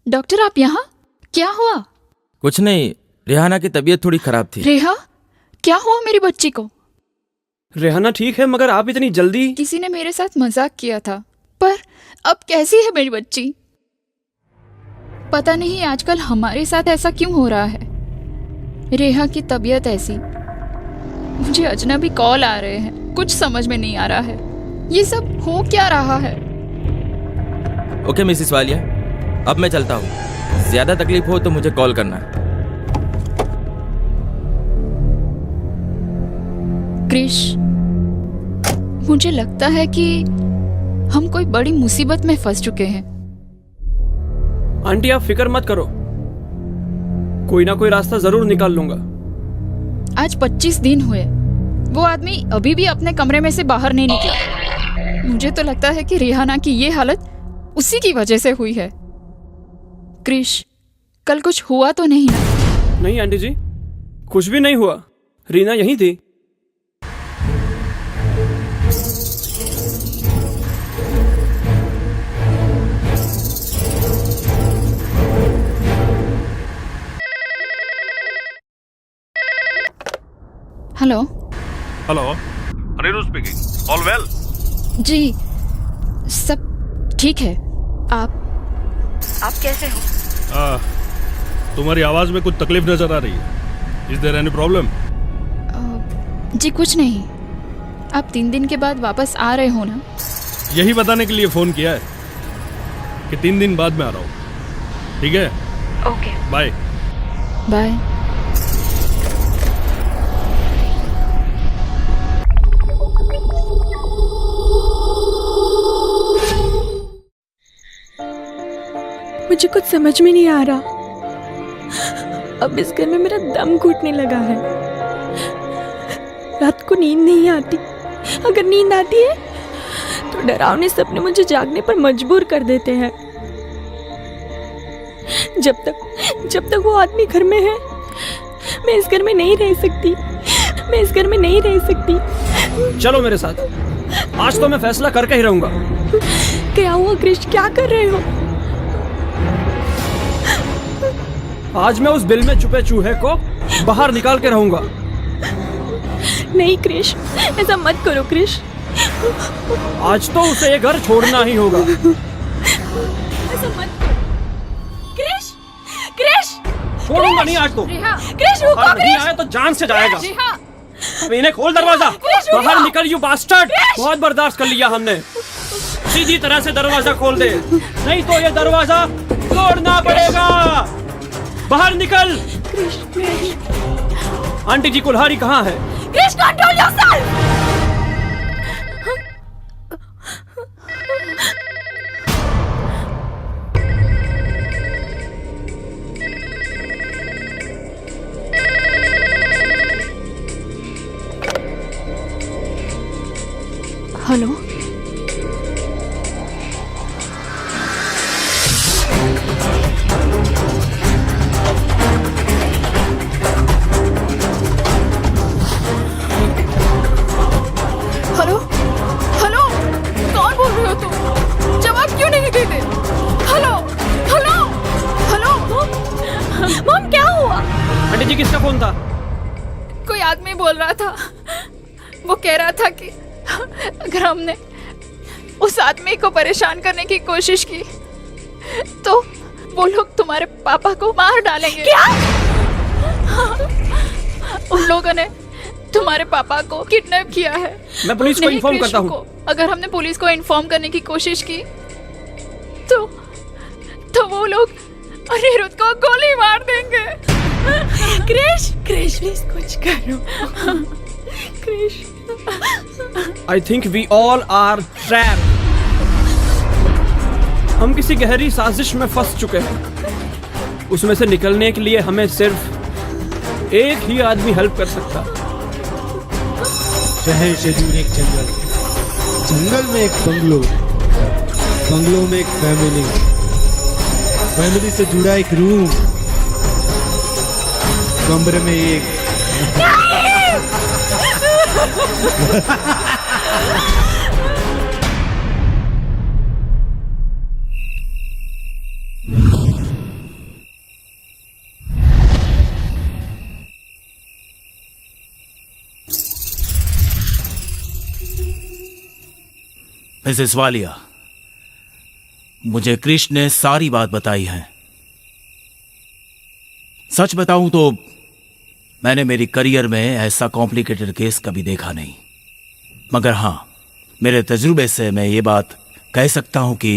डॉक्टर आप यहाँ क्या हुआ कुछ नहीं, रेहाना की तबीयत थोड़ी खराब थी। रेहा क्या हुआ मेरी बच्ची को? रेहाना ठीक है मगर आप इतनी जल्दी। किसी ने मेरे साथ मजाक किया था, पर अब कैसी है मेरी बच्ची? पता नहीं आजकल हमारे साथ ऐसा क्यों हो रहा है। रेहा की तबीयत ऐसी, मुझे अजनबी कॉल आ रहे हैं, कुछ समझ में नहीं आ रहा है ये सब हो क्या रहा है। ओके मिसिस वालिया, अब मैं चलता हूँ। ज्यादा तकलीफ हो तो मुझे कॉल करना। क्रिश, मुझे लगता है कि हम कोई बड़ी मुसीबत में फंस चुके हैं। आंटी आप फिक्र मत करो, कोई ना कोई रास्ता जरूर निकाल लूंगा। आज 25 दिन हुए, वो आदमी अभी भी अपने कमरे में से बाहर नहीं निकला। मुझे तो लगता है कि रिहाना की ये हालत उसी की वजह से हुई है। क्रिश, कल कुछ हुआ तो नहीं ना? नहीं आंटी जी, कुछ भी नहीं हुआ। रीना यहीं थी। Hello. Hello, Anirudh speaking. All well? जी, सब ठीक है। आप कैसे हो? तुम्हारी आवाज में कुछ तकलीफ नजर आ रही है। Is there any problem? जी कुछ नहीं। आप 3 दिन के बाद वापस आ रहे हो ना? यही बताने के लिए फोन किया है कि 3 दिन बाद मैं आ रहा हूँ। ठीक है? Okay, bye. बाय। मुझे कुछ समझ में नहीं आ रहा। अब इस घर में मेरा दम घुटने लगा है। रात को नींद नहीं आती। अगर नींद आती है तो डरावने सपने मुझे जागने पर मजबूर कर देते हैं। जब तक वो आदमी घर में है, मैं इस घर में नहीं रह सकती। मैं इस घर में नहीं रह सकती। चलो मेरे साथ। आज तो मैं फैसला करके ही रहूंगा। क्या हुआ क्रिश, क्या कर रहे हो? आज मैं उस बिल में छुपे चूहे को बाहर निकाल के रहूंगा। नहीं क्रिश, ऐसा मत करो क्रिश। आज तो उसे ये घर छोड़ना ही होगा। ऐसा मत करो क्रिश। क्रिश, छोड़ूंगा नहीं आज तो। क्रिश रुको। अगर नहीं आया तो जान से जाएगा। अब इन्हें खोल दरवाजा। बाहर निकल यू बास्टर्ड। बहुत बर्दाश्त कर लिया हमने। सीधी तरह से दरवाजा खोल दे, नहीं तो ये दरवाजा तोड़ना पड़ेगा। बाहर निकल। आंटी जी कुल्हाड़ी कहाँ है? Krish, control yourself. Hello. Hello, hello, कौन बोल रहे हो तुम? जवाब क्यों नहीं देते? Hello, hello, hello. मॉम, क्या हुआ? आंटी जी किसका फोन था? कोई आदमी बोल रहा था। वो कह रहा था कि अगर हमने उस आदमी को परेशान करने की कोशिश की तो वो लोग तुम्हारे पापा को मार डालेंगे। क्या? उन लोगों ने तुम्हारे पापा को किडनैप किया है। मैं पुलिस को इन्फॉर्म करता हूँ। अगर हमने पुलिस को इन्फॉर्म करने की कोशिश की तो वो लोग अनिरुद्ध को गोली मार देंगे। क्रिश, क्रिश प्लीज कुछ करो। Krrish, I think we all are trapped. हम किसी गहरी साजिश में फंस चुके हैं। उसमें से निकलने के लिए हमें सिर्फ एक ही आदमी हेल्प कर सकता। शहर से दूर एक जंगल, जंगल में एक बंगलो, बंगलो में एक फैमिली, फैमिली से जुड़ा एक रूम, कमरे में एक मिसेस वालिया, मुझे कृष्ण ने सारी बात बताई है। सच बताऊं तो मैंने मेरी करियर में ऐसा कॉम्प्लिकेटेड केस कभी देखा नहीं, मगर हाँ, मेरे तजुर्बे से मैं ये बात कह सकता हूं कि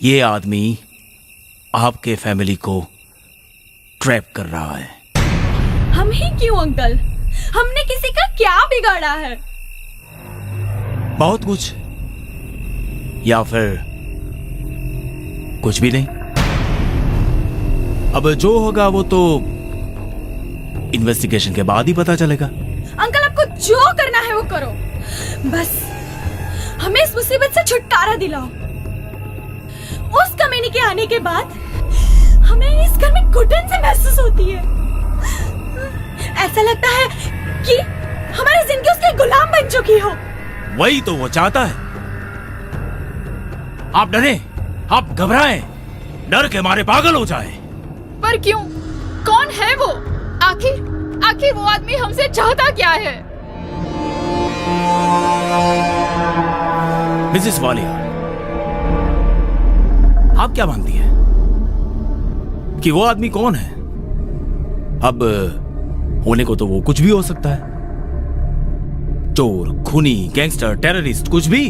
ये आदमी आपके फैमिली को ट्रैप कर रहा है। हम ही क्यों अंकल? हमने किसी का क्या बिगाड़ा है? बहुत कुछ, या फिर कुछ भी नहीं। अब जो होगा वो तो इन्वेस्टिगेशन के बाद ही पता चलेगा। अंकल, आपको जो करना है वो करो, हमें इस मुसीबत से छुटकारा दिलाओ। उस कमीने के आने के बाद हमें इस घर में घुटन से महसूस होती है। ऐसा लगता है कि हमारी जिंदगी उसके गुलाम बन चुकी हो। वही तो वो चाहता है। आप डरे, आप घबराएं, डर के मारे पागल हो जाए। पर क्यों? कौन है वो? आखिर वो आदमी हमसे चाहता क्या है? मिसेस वालिया, आप क्या मानती हैं कि वो आदमी कौन है? अब होने को तो वो कुछ भी हो सकता है, चोर, खूनी, गैंगस्टर, टेररिस्ट, कुछ भी।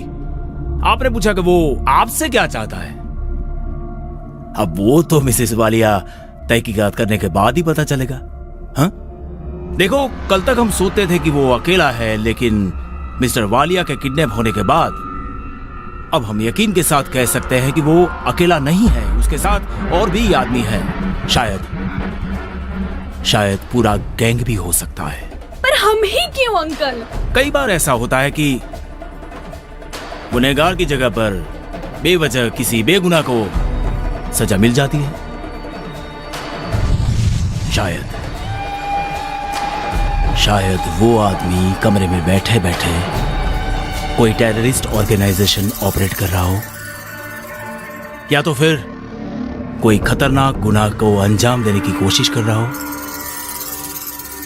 आपने पूछा कि वो आपसे क्या चाहता है। अब वो तो मिसेस वालिया तहकीकात करने के बाद ही पता चलेगा। हाँ, देखो, कल तक हम सोचते थे कि वो अकेला है, लेकिन मिस्टर वालिया के किडनैप होने के बाद अब हम यकीन के साथ कह सकते हैं कि वो अकेला नहीं है, उसके साथ और भी आदमी है। शायद पूरा गैंग भी हो सकता है। पर हम ही क्यों अंकल? कई बार ऐसा होता है कि गुनहगार की जगह पर बेवजह किसी बेगुनाह को सजा मिल जाती है। शायद वो आदमी कमरे में बैठे बैठे कोई टेररिस्ट ऑर्गेनाइजेशन ऑपरेट कर रहा हो, या तो फिर कोई खतरनाक गुनाह को अंजाम देने की कोशिश कर रहा हो,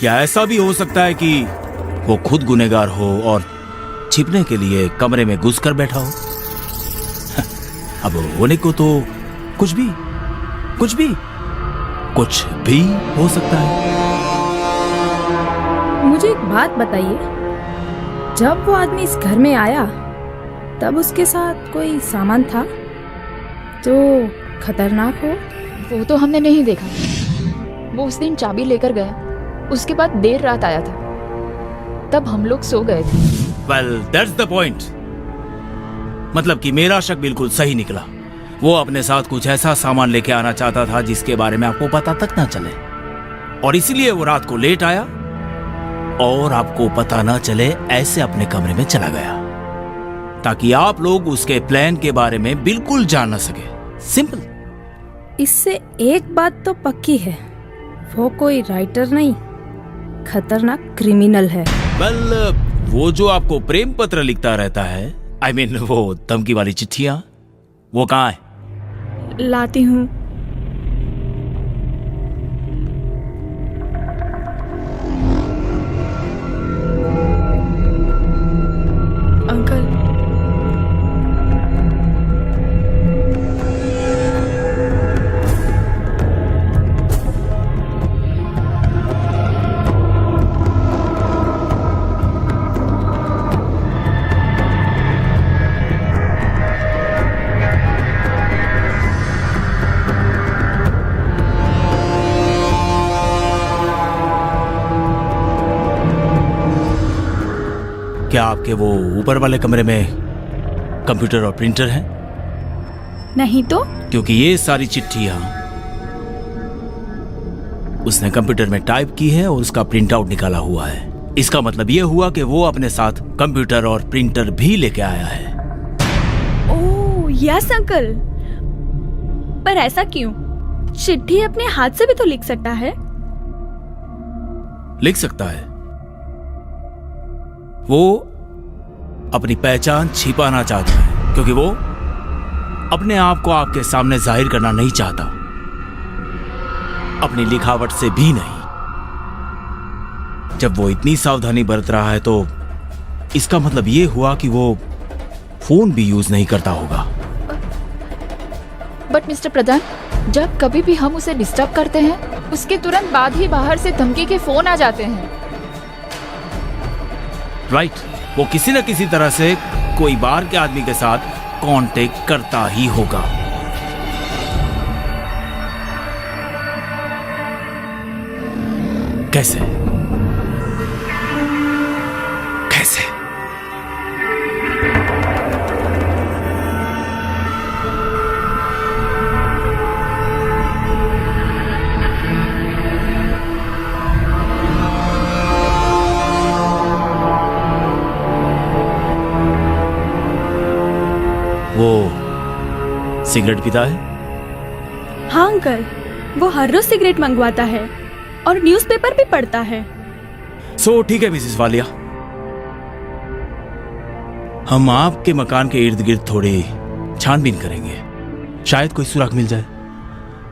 या ऐसा भी हो सकता है कि वो खुद गुनहगार हो और छिपने के लिए कमरे में घुसकर बैठा हो। अब होने को तो कुछ भी हो सकता है। मुझे एक बात बताइए, जब वो आदमी इस घर में आया तब उसके साथ कोई सामान था जो खतरनाक हो? वो तो हमने नहीं देखा। वो उस दिन चाबी लेकर गया, उसके बाद देर रात आया था, तब हम लोग सो गए थे। Well, that's the point. मतलब कि मेरा शक बिल्कुल सही निकला। वो अपने साथ कुछ ऐसा सामान लेके आना चाहता था जिसके बारे में आपको पता तक ना चले, और इसीलिए वो रात को लेट आया और आपको पता ना चले ऐसे अपने कमरे में चला गया, ताकि आप लोग उसके प्लान के बारे में बिल्कुल जान ना सके। सिंपल। इससे एक बात तो पक्की है, वो कोई राइटर नहीं, खतरनाक क्रिमिनल है। Well, वो जो आपको प्रेम पत्र लिखता रहता है, I mean, वो धमकी वाली चिट्ठियां, वो कहाँ है? लाती हूँ। अंकल, क्या आपके वो ऊपर वाले कमरे में कंप्यूटर और प्रिंटर है? नहीं तो? क्योंकि ये सारी चिट्ठियां उसने कंप्यूटर में टाइप की है और उसका प्रिंट आउट निकाला हुआ है। इसका मतलब ये हुआ कि वो अपने साथ कंप्यूटर और प्रिंटर भी लेके आया है। ओह यस अंकल, पर ऐसा क्यों? चिट्ठी अपने हाथ से भी तो लिख सकता है। लिख सकता है। वो अपनी पहचान छिपाना चाहता है, क्योंकि वो अपने आप को आपके सामने जाहिर करना नहीं चाहता, अपनी लिखावट से भी नहीं। जब वो इतनी सावधानी बरत रहा है तो इसका मतलब ये हुआ कि वो फोन भी यूज नहीं करता होगा। बट मिस्टर प्रधान, जब कभी भी हम उसे डिस्टर्ब करते हैं, उसके तुरंत बाद ही बाहर से धमकी के फोन आ जाते हैं। राइट, वो किसी न किसी तरह से कोई बाहर के आदमी के साथ कांटेक्ट करता ही होगा। कैसे? वो सिगरेट पीता है? हाँ अंकल, वो हर रोज सिगरेट मंगवाता है और न्यूज़पेपर भी पढ़ता है। सो ठीक है मिसेस वालिया, हम आपके मकान के इर्द गिर्द थोड़ी छानबीन करेंगे, शायद कोई सुराग मिल जाए।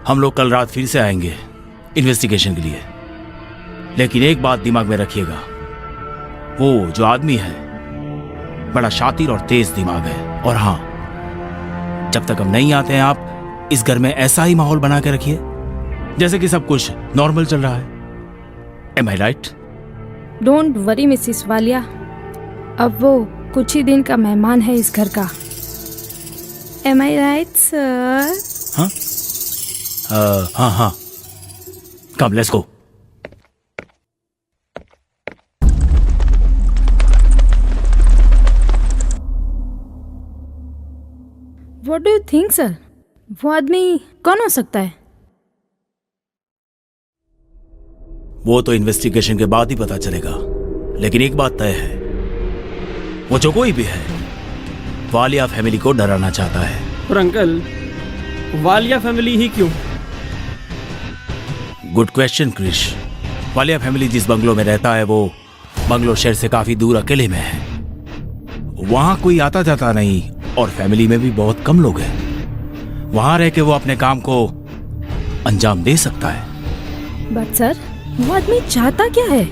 हम लोग कल रात फिर से आएंगे इन्वेस्टिगेशन के लिए। लेकिन एक बात दिमाग में रखिएगा, वो जो आदमी है बड़ा शातिर और तेज दिमाग है। और हाँ, जब तक हम नहीं आते हैं आप इस घर में ऐसा ही माहौल बना के रखिए जैसे कि सब कुछ नॉर्मल चल रहा है। Am I right? Don't worry Mrs Walia, अब वो कुछ ही दिन का मेहमान है इस घर का। M I right sir? हाँ हाँ हाँ, कम let's go. What do you think sir? वो आदमी कौन हो सकता है? वो तो इन्वेस्टिगेशन के बाद ही पता चलेगा, लेकिन एक बात तय है, वो जो कोई भी है वालिया फैमिली को डराना चाहता है। पर अंकल, वालिया फैमिली ही क्यों? Good question Krish. Walia family जिस बंगलो में रहता है वो बंगलो शहर से काफी दूर अकेले में है। वहां कोई आता जाता नहीं और फैमिली में भी बहुत कम लोग हैं। वहां रह के वो अपने काम को अंजाम दे सकता है। बट सर, वो आदमी चाहता क्या है?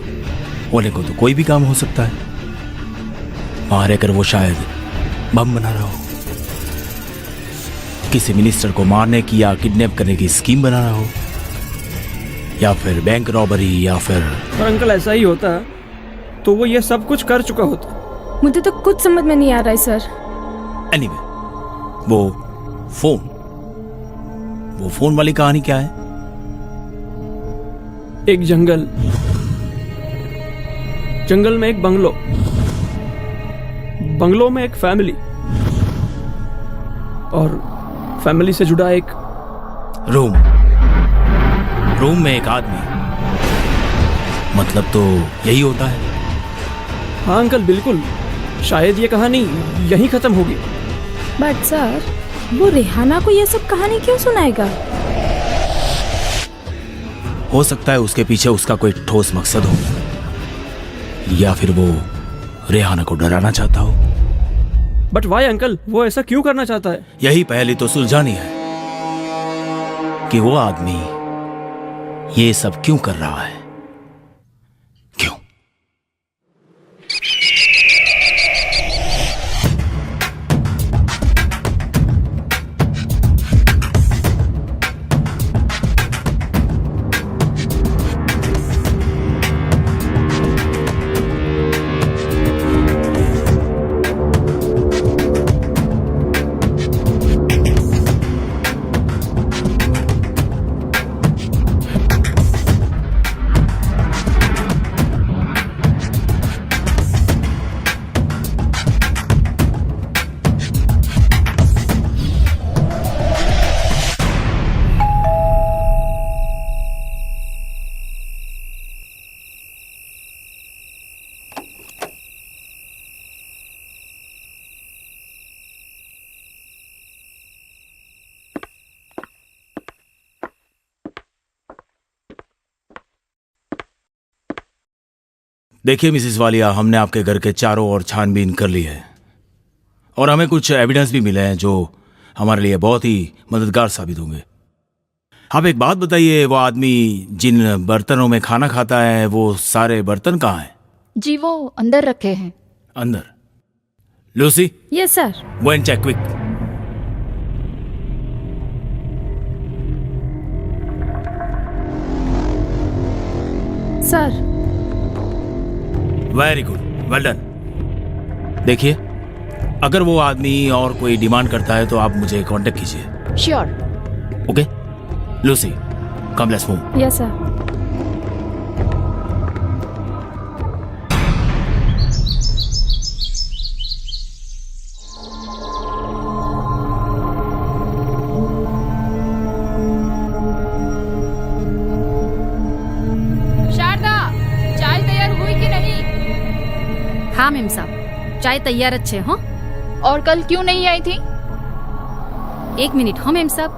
होने को तो कोई भी काम हो सकता है। वहां रहकर वो शायद बम बना रहा हो, किसी मिनिस्टर को मारने की या किडनैप करने की स्कीम बना रहा हो, या फिर बैंक रॉबरी, या फिर। पर अंकल ऐसा ही होता तो वो ये सब कुछ कर चुका होता। मुझे तो कुछ समझ में नहीं आ रहा है सर। एनीवे, वो फोन वाली कहानी क्या है? एक जंगल में एक बंगलो में एक फैमिली, और फैमिली से जुड़ा एक रूम में एक आदमी। मतलब तो यही होता है। हाँ अंकल, बिल्कुल। शायद ये कहानी यहीं खत्म होगी। बट सर, वो रेहाना को ये सब कहानी क्यों सुनाएगा? हो सकता है उसके पीछे उसका कोई ठोस मकसद हो, या फिर वो रेहाना को डराना चाहता हो। बट वाई अंकल, वो ऐसा क्यों करना चाहता है? यही पहली तो सुलझानी है कि वो आदमी ये सब क्यों कर रहा है। क्यों? देखिए मिसेस वालिया, हमने आपके घर के चारों ओर छानबीन कर ली है और हमें कुछ एविडेंस भी मिले हैं जो हमारे लिए बहुत ही मददगार साबित होंगे। आप एक बात बताइए, वो आदमी जिन बर्तनों में खाना खाता है वो सारे बर्तन कहाँ हैं? जी वो अंदर रखे हैं। अंदर? Lucy? Yes sir. Go and check quick. Sir. Very good, well done. देखिए, अगर वो आदमी और कोई डिमांड करता है तो आप मुझे कांटेक्ट कीजिए। Sure. Okay Lucy, come let's move. Yes sir. Sharda, चाय तैयार हुई कि नहीं? हाँ मेम साहब, चाय तैयार अच्छे हो। और कल क्यों नहीं आई थी? एक मिनट, हाँ मैम साहब।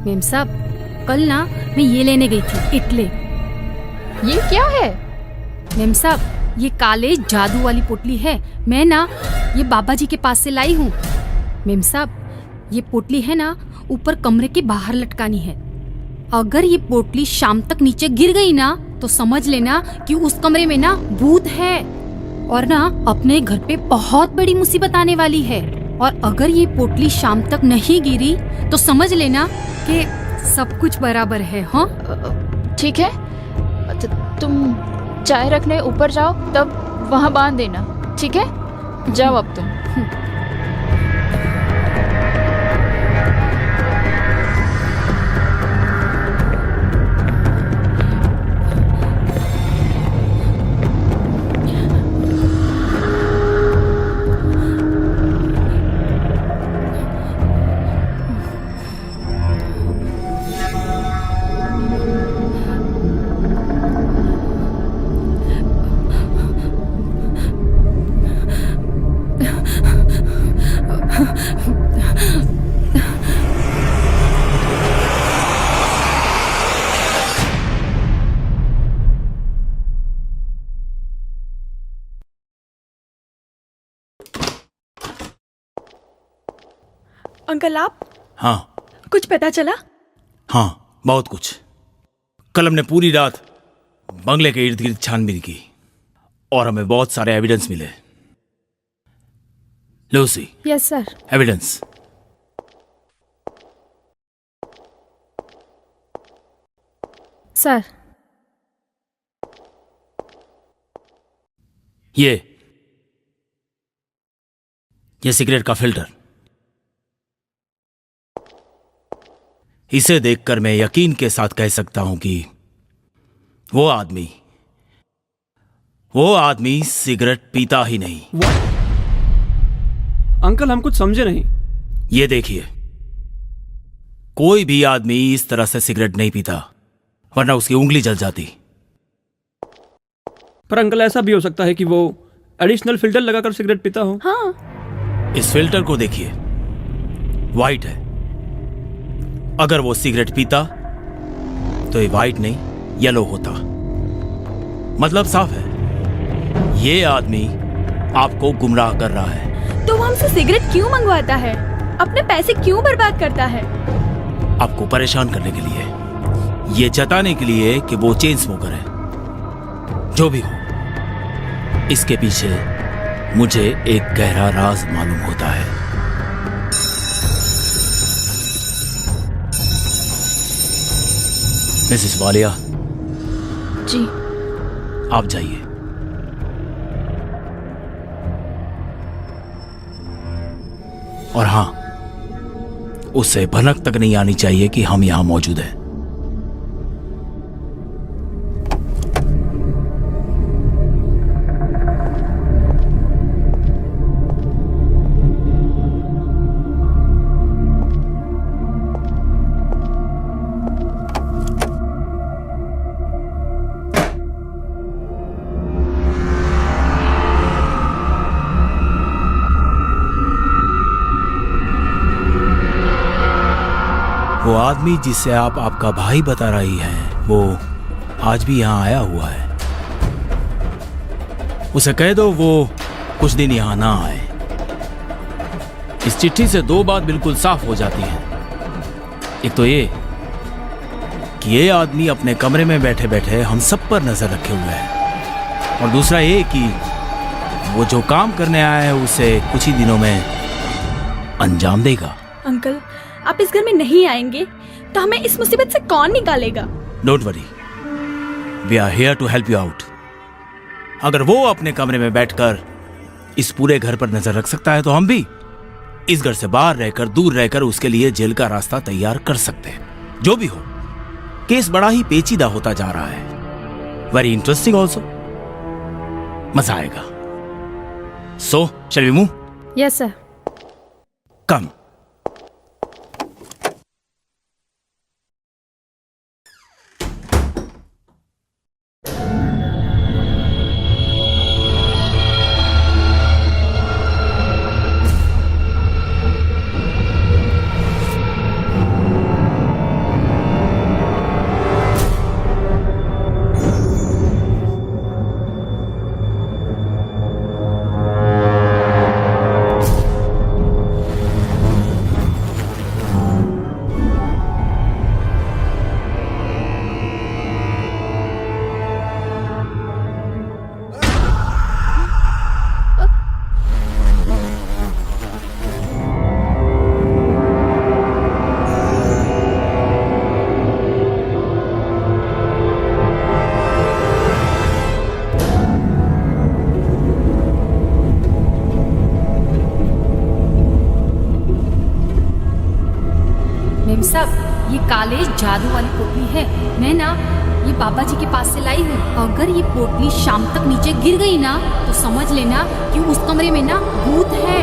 मैम साहब, कल ना मैं ये लेने गई थी, इटली। ये क्या है? मैम साहब, ये काले जादू वाली पोटली है। मैं ना ये बाबा जी के पास से लाई हूँ। मैम साहब, ये पोटली है ना ऊपर कमरे के बाहर लटकानी है। अगर ये पोटली शाम तक नीचे गिर गई ना तो समझ लेना कि उस कमरे में ना भूत है और ना अपने घर पे बहुत बड़ी मुसीबत आने वाली है। और अगर ये पोटली शाम तक नहीं गिरी तो समझ लेना कि सब कुछ बराबर है। हाँ ठीक है, तुम चाय रखने ऊपर जाओ, तब वहाँ बांध देना, ठीक है? जाओ अब तुम। अंकल आप? हाँ कुछ पता चला? हाँ, बहुत कुछ। कल हमने पूरी रात बंगले के इर्द गिर्द छानबीन की और हमें बहुत सारे एविडेंस मिले। Lucy, yes sir. Evidence. Sir, ये सिगरेट का फिल्टर। इसे देखकर मैं यकीन के साथ कह सकता हूं कि वो आदमी सिगरेट पीता ही नहीं। अंकल हम कुछ समझे नहीं। ये देखिए, कोई भी आदमी इस तरह से सिगरेट नहीं पीता, वरना उसकी उंगली जल जाती। पर अंकल ऐसा भी हो सकता है कि वो एडिशनल फिल्टर लगाकर सिगरेट पीता हो। हाँ। इस फिल्टर को देखिए, वाइट है। अगर वो सिगरेट पीता तो ये वाइट नहीं येलो होता। मतलब साफ है, ये आदमी आपको गुमराह कर रहा है। तो वो हमसे सिगरेट क्यों मंगवाता है? अपने पैसे क्यों बर्बाद करता है? आपको परेशान करने के लिए, ये जताने के लिए कि वो चेन स्मोकर है। जो भी हो, इसके पीछे मुझे एक गहरा राज मालूम होता है। मिसेस वालिया जी, आप जाइए। और हां, उसे भनक तक नहीं आनी चाहिए कि हम यहां मौजूद हैं। वो आदमी जिसे आप आपका भाई बता रही हैं, वो आज भी यहां आया हुआ है। उसे कह दो वो कुछ दिन यहां ना आए। इस चिट्ठी से दो बात बिल्कुल साफ हो जाती है। एक तो ये कि ये आदमी अपने कमरे में बैठे बैठे हम सब पर नजर रखे हुए है, और दूसरा ये कि वो जो काम करने आया है उसे कुछ ही दिनों में अंजाम देगा। अंकल, आप इस घर में नहीं आएंगे तो हमें इस मुसीबत से कौन निकालेगा? Don't worry, we are here to help you out. अगर वो अपने कमरे में बैठकर इस पूरे घर पर नजर रख सकता है तो हम भी इस घर से बाहर रहकर, दूर रहकर उसके लिए जेल का रास्ता तैयार कर सकते हैं। जो भी हो, केस बड़ा ही पेचीदा होता जा रहा है। Very interesting also. मजा आएगा। So shall we move? Yes sir. Come. काले जादू वाली पोटली है, मैं ना ये बाबा जी के पास से लाई हूँ। अगर ये पोटली शाम तक नीचे गिर गई ना तो समझ लेना कि उस कमरे में ना भूत है।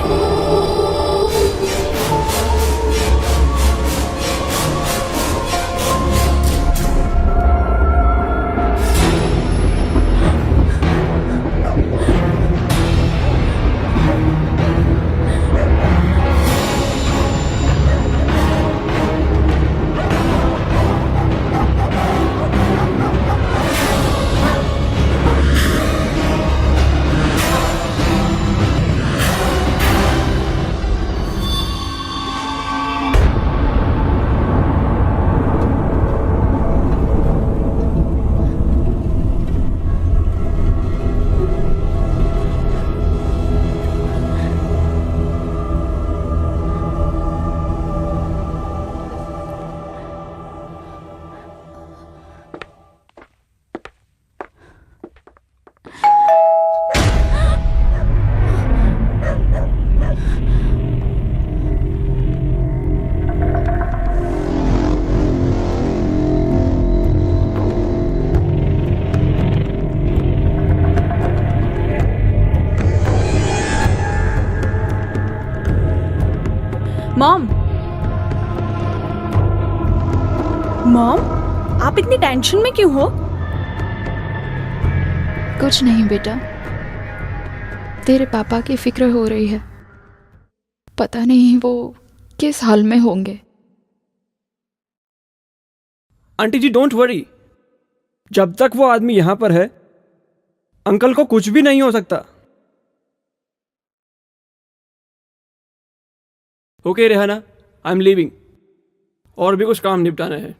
मॉम, मॉम, आप इतनी टेंशन में क्यों हो? कुछ नहीं बेटा, तेरे पापा की फिक्र हो रही है। पता नहीं वो किस हाल में होंगे। आंटी जी डोंट वरी, जब तक वो आदमी यहां पर है अंकल को कुछ भी नहीं हो सकता। Okay Rehana, I am leaving. और भी कुछ काम निपटाने हैं,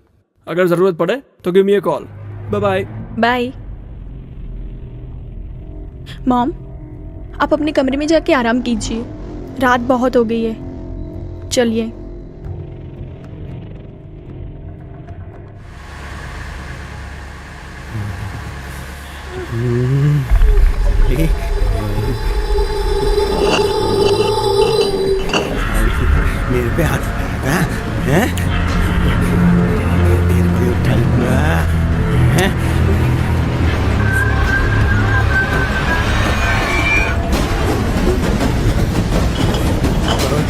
अगर जरूरत पड़े तो give me a call. Bye bye. Bye. Mom, आप अपने कमरे में जाके आराम कीजिए, रात बहुत हो गई है। चलिए। मेरे पे हाथ हैं? मेरे को उठाऊंगा हैं?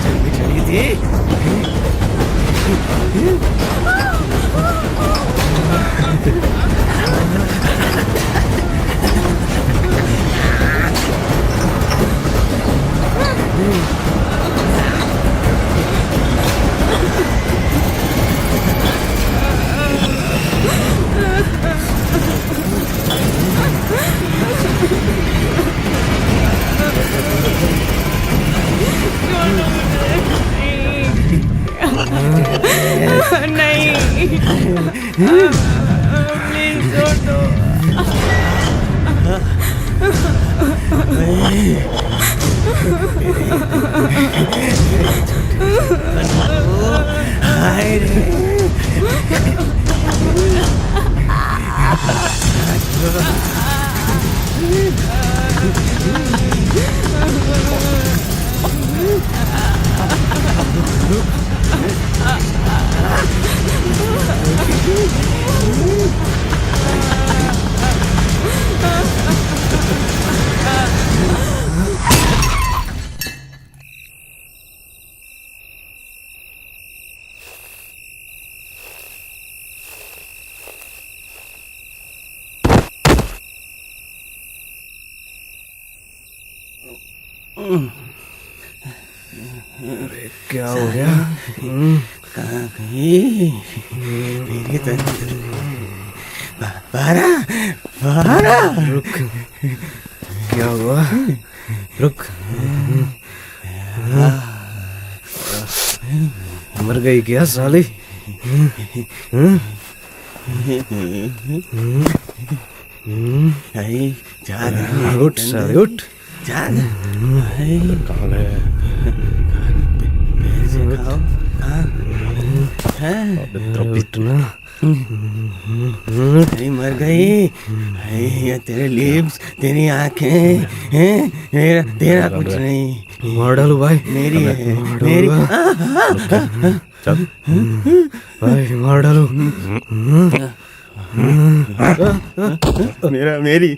चली चली थी। अरे क्या हो गया? कहाँ गई मेरी तंदूरी? बारा बारा, रुक। क्या हुआ? रुक। मर गई क्या साली? उठ साले उठ। कौन है? मर गई। तेरे लिप्स, तेरी आंखें हैं, तेरा कुछ नहीं। मार डालो भाई। मेरी है, मेरी। चल भाई मार डालो मेरा मेरी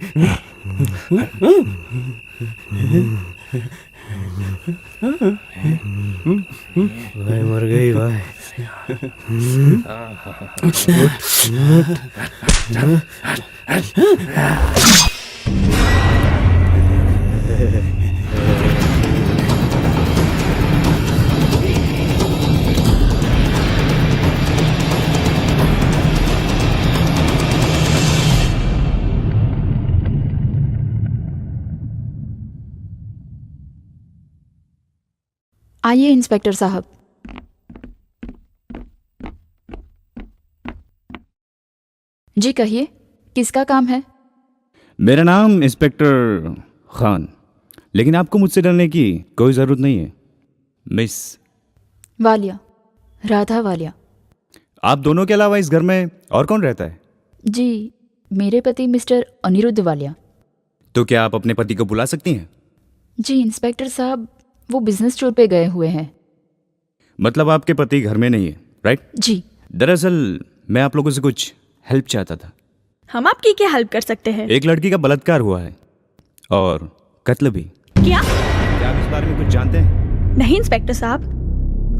भाई मर गई भाई आइए इंस्पेक्टर साहब। जी कहिए, किसका काम है? मेरा नाम इंस्पेक्टर खान, लेकिन आपको मुझसे डरने की कोई ज़रूरत नहीं है मिस वालिया, राधा वालिया। आप दोनों के अलावा इस घर में और कौन रहता है? जी, मेरे पति मिस्टर अनिरुद्ध वालिया। तो क्या आप अपने पति को बुला सकती हैं? जी इंस्पेक्टर साहब, वो बिजनेस टूर पे गए हुए हैं। मतलब आपके पति घर में नहीं है, राइट? जी। दरअसल मैं आप लोगों से कुछ हेल्प चाहता था। हम आपकी क्या हेल्प कर सकते हैं? एक लड़की का बलात्कार हुआ है और कत्ल भी। क्या आप इस बारे में कुछ जानते हैं? नहीं इंस्पेक्टर साहब,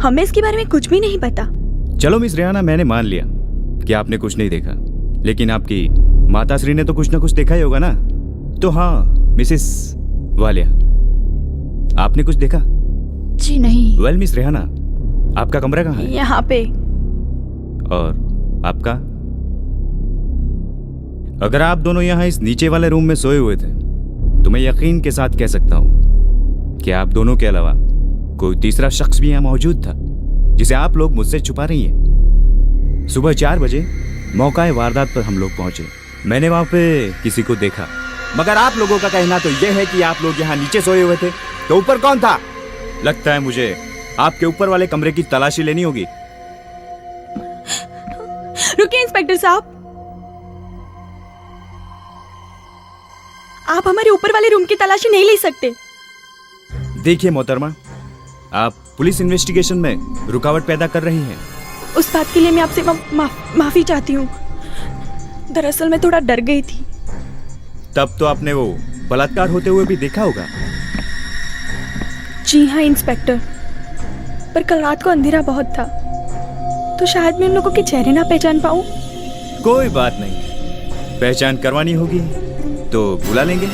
हमें इसके बारे में कुछ भी नहीं पता। चलो मिस रेहाना, मैंने मान लिया कि आपने कुछ नहीं देखा, लेकिन आपकी माताश्री ने तो कुछ ना कुछ देखा ही होगा ना। तो हाँ मिसेस वालिया, आपने कुछ देखा? जी नहीं। वेल मिस रेहाना, आपका कमरा कहाँ है? यहाँ पे। और आपका? अगर आप दोनों यहाँ इस नीचे वाले रूम में सोए हुए थे तो मैं यकीन के साथ कह सकता हूँ कि आप दोनों के अलावा कोई तीसरा शख्स भी यहाँ मौजूद था, जिसे आप लोग मुझसे छुपा रही हैं। सुबह 4 बजे मौका वारदात पर हम लोग पहुंचे। मैंने वहां पे किसी को देखा, मगर आप लोगों का कहना तो यह है कि आप लोग यहाँ नीचे सोए हुए थे, तो ऊपर कौन था? लगता है मुझे आपके ऊपर वाले कमरे की तलाशी लेनी होगी। रुकिए इंस्पेक्टर साहब, आप हमारे ऊपर वाले रूम की तलाशी नहीं ले सकते। देखिए मोहतरमा, आप पुलिस इन्वेस्टिगेशन में रुकावट पैदा कर रही हैं। उस बात के लिए मैं आपसे माफी चाहती हूँ। दरअसल मैं थोड़ा डर गई थी। तब तो आपने वो बलात्कार होते हुए भी देखा होगा। जी हाँ इंस्पेक्टर, पर कल रात को अंधेरा बहुत था, तो शायद मैं उन लोगों के चेहरे ना पहचान पाऊँ। कोई बात नहीं, पहचान करवानी होगी तो बुला लेंगे।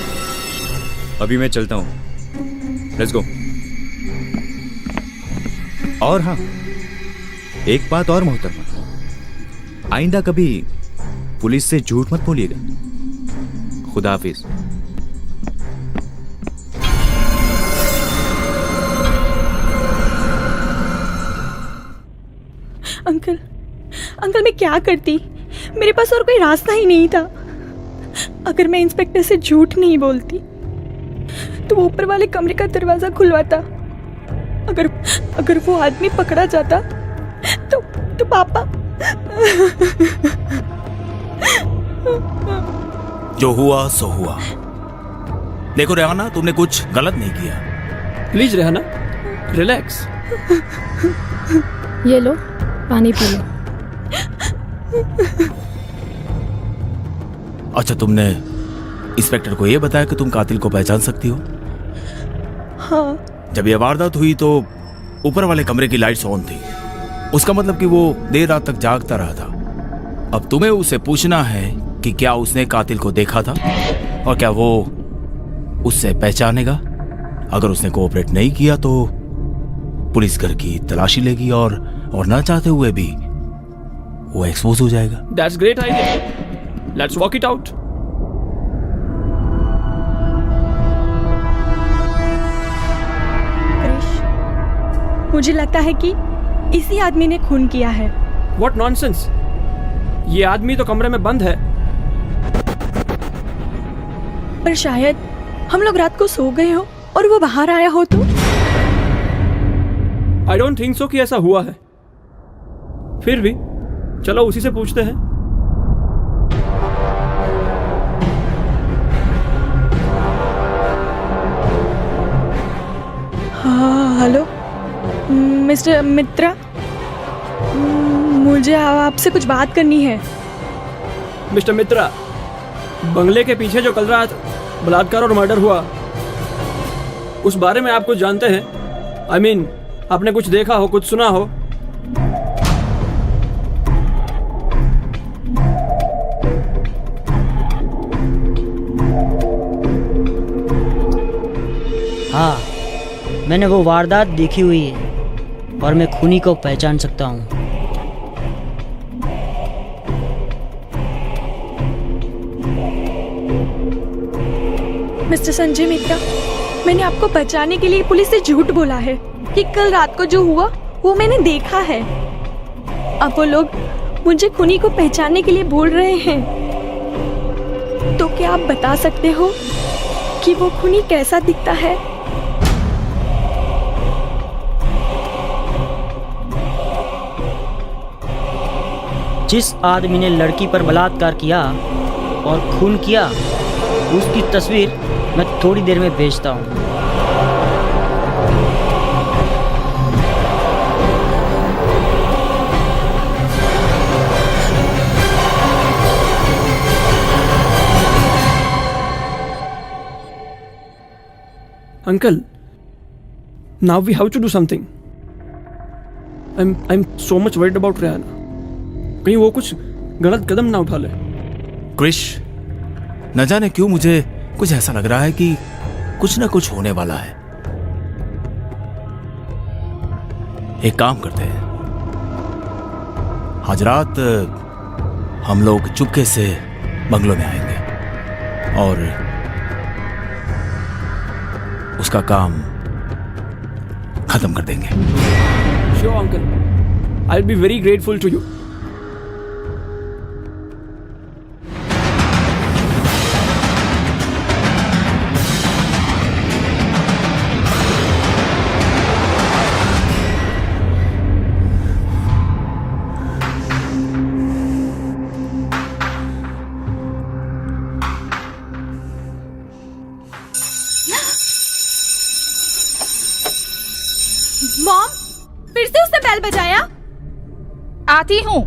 अभी मैं चलता हूँ, लेट्स गो। और हाँ, एक बात और मोहतरमा, आइंदा कभी पुलिस से झूठ मत बोलिएगा। खुदा हाफिज। अंकल मैं क्या करती? मेरे पास और कोई रास्ता ही नहीं था। अगर मैं इंस्पेक्टर से झूठ नहीं बोलती तो वो ऊपर वाले कमरे का दरवाजा खुलवाता। अगर वो आदमी पकड़ा जाता तो पापा। जो हुआ सो हुआ। देखो रेहाना, तुमने कुछ गलत नहीं किया। Please Rehana, relax. ये लो, पानी पी लो। अच्छा, तुमने इंस्पेक्टर को ये बताया कि तुम कातिल को पहचान सकती हो? हाँ। जब ये वारदात हुई तो ऊपर वाले कमरे की लाइट्स ऑन थी। उसका मतलब कि वो देर रात तक जागता रहा था। अब तुम्हें उसे पूछना है कि क्या उसने कातिल को देखा था और क्या वो उससे पहचानेगा। अगर उसने कोऑपरेट नहीं किया तो पुलिस घर की तलाशी लेगी और ना चाहते हुए भी वो एक्सपोज हो जाएगा। That's great idea. Let's work it out. मुझे लगता है कि इसी आदमी ने खून किया है। What nonsense! ये आदमी तो कमरे में बंद है। पर शायद हम लोग रात को सो गए हो और वो बाहर आया हो तो। I don't think so कि ऐसा हुआ है। फिर भी चलो उसी से पूछते हैं। हाँ, हेलो मिस्टर मित्रा। मुझे आपसे कुछ बात करनी है। मिस्टर मित्रा, बंगले के पीछे जो कल रात बलात्कार और मर्डर हुआ, उस बारे में आप कुछ जानते हैं? I mean, आपने कुछ देखा हो, कुछ सुना हो? हाँ, मैंने वो वारदात देखी हुई है और मैं खूनी को पहचान सकता हूँ। मिस्टर संजय मित्रा, मैंने आपको बचाने के लिए पुलिस से झूठ बोला है कि कल रात को जो हुआ वो मैंने देखा है। अब वो लोग मुझे खूनी को पहचानने के लिए बोल रहे हैं। तो क्या आप बता सकते हो कि वो खूनी कैसा दिखता है? जिस आदमी ने लड़की पर बलात्कार किया और खून किया, उसकी तस्वीर मैं थोड़ी देर में भेजता हूँ। Uncle, now we have to do something. I'm so much worried about Rihanna. कहीं वो कुछ गलत कदम ना उठा ले। क्रिश, न जाने क्यों मुझे कुछ ऐसा लग रहा है कि कुछ ना कुछ होने वाला है। एक काम करते हैं, आज रात हम लोग चुपके से बंगलों में आएंगे और उसका काम खत्म कर देंगे। Sure, uncle. I'll be very grateful to you. Mom, फिर से उसने बेल बजाया। आती हूँ।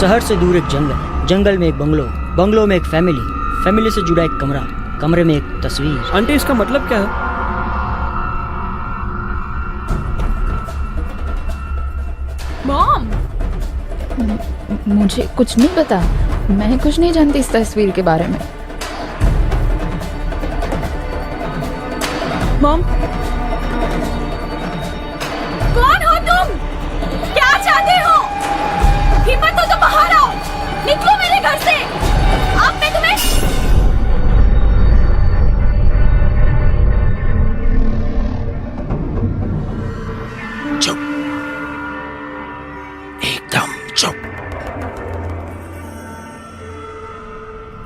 शहर से दूर एक जंगल, जंगल में एक बंगलो, बंगलो में एक फैमिली, फैमिली से जुड़ा एक कमरा, कमरे में एक तस्वीर। आंटी, इसका मतलब क्या है? मॉम, मुझे कुछ नहीं पता, मैं कुछ नहीं जानती इस तस्वीर के बारे में। मॉम, कौन हो तुम? क्या चाहते हो? हिम्मत हो तो बाहर आओ, निकलो मेरे घर से। अब मैं तुम्हें चुप, एकदम चुप।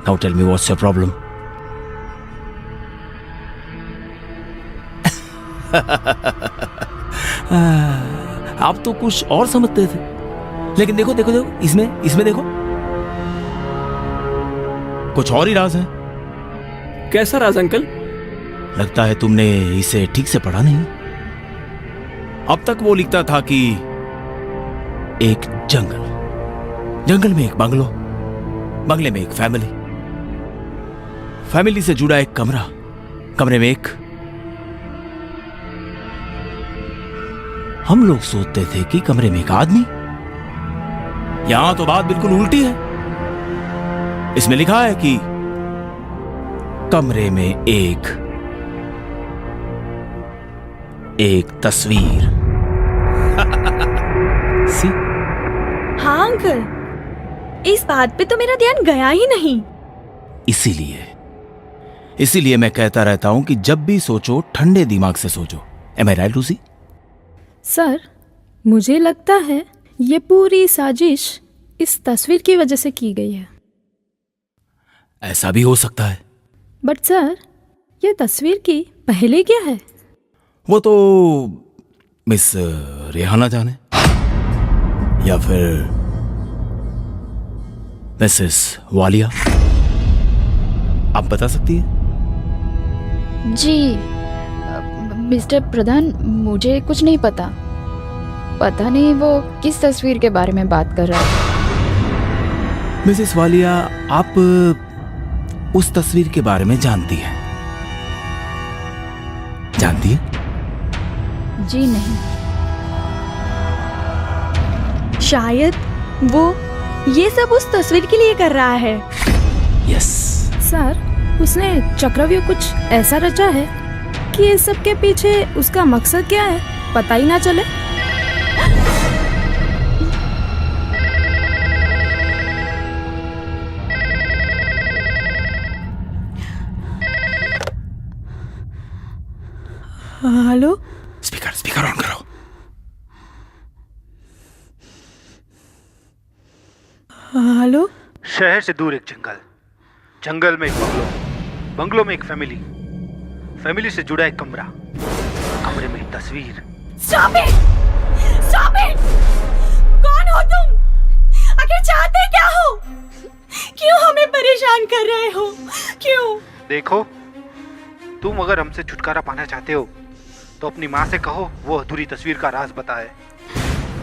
Now tell me what's your problem? आप तो कुछ और समझते थे, लेकिन देखो देखो देखो, इसमें देखो, कुछ और ही राज है। कैसा राज अंकल? लगता है तुमने इसे ठीक से पढ़ा नहीं। अब तक वो लिखता था कि एक जंगल, जंगल में एक बंगलो, बंगले में एक फैमिली, फैमिली से जुड़ा एक कमरा, कमरे में एक। हम लोग सोचते थे कि कमरे में एक आदमी। यहां तो बात बिल्कुल उल्टी है। इसमें लिखा है कि कमरे में एक तस्वीर। सी? हाँ अंकल, इस बात पे तो मेरा ध्यान गया ही नहीं। इसीलिए मैं कहता रहता हूं कि जब भी सोचो ठंडे दिमाग से सोचो। Am I right, Lucy? Sir, मुझे लगता है ये पूरी साजिश इस तस्वीर की वजह से की गई है। ऐसा भी हो सकता है। बट सर, ये तस्वीर की पहले क्या है? वो तो मिस रेहाना जाने। या फिर मिसेस वालिया? आप बता सकती है? जी मिस्टर प्रधान, मुझे कुछ नहीं पता। पता नहीं वो किस तस्वीर के बारे में बात कर रहा है। मिसेस वालिया, आप उस तस्वीर के बारे में जानती हैं? जानती है? जी नहीं। शायद वो ये सब उस तस्वीर के लिए कर रहा है। यस। सर, उसने चक्रव्यूह कुछ ऐसा रचा है कि इस सब के पीछे उसका मकसद क्या है पता ही ना चले। हेलो, स्पीकर ऑन करो। हेलो। शहर से दूर एक जंगल में एक बंगलो में एक फैमिली से जुड़ा एक कमरे में एक तस्वीर। Stop it! Stop it! कौन हो तुम? आखिर चाहते क्या हो? क्यों हमें परेशान कर रहे हो? क्यों? देखो, तुम अगर हमसे छुटकारा पाना चाहते हो तो अपनी माँ से कहो वो अधूरी तस्वीर का राज बताए,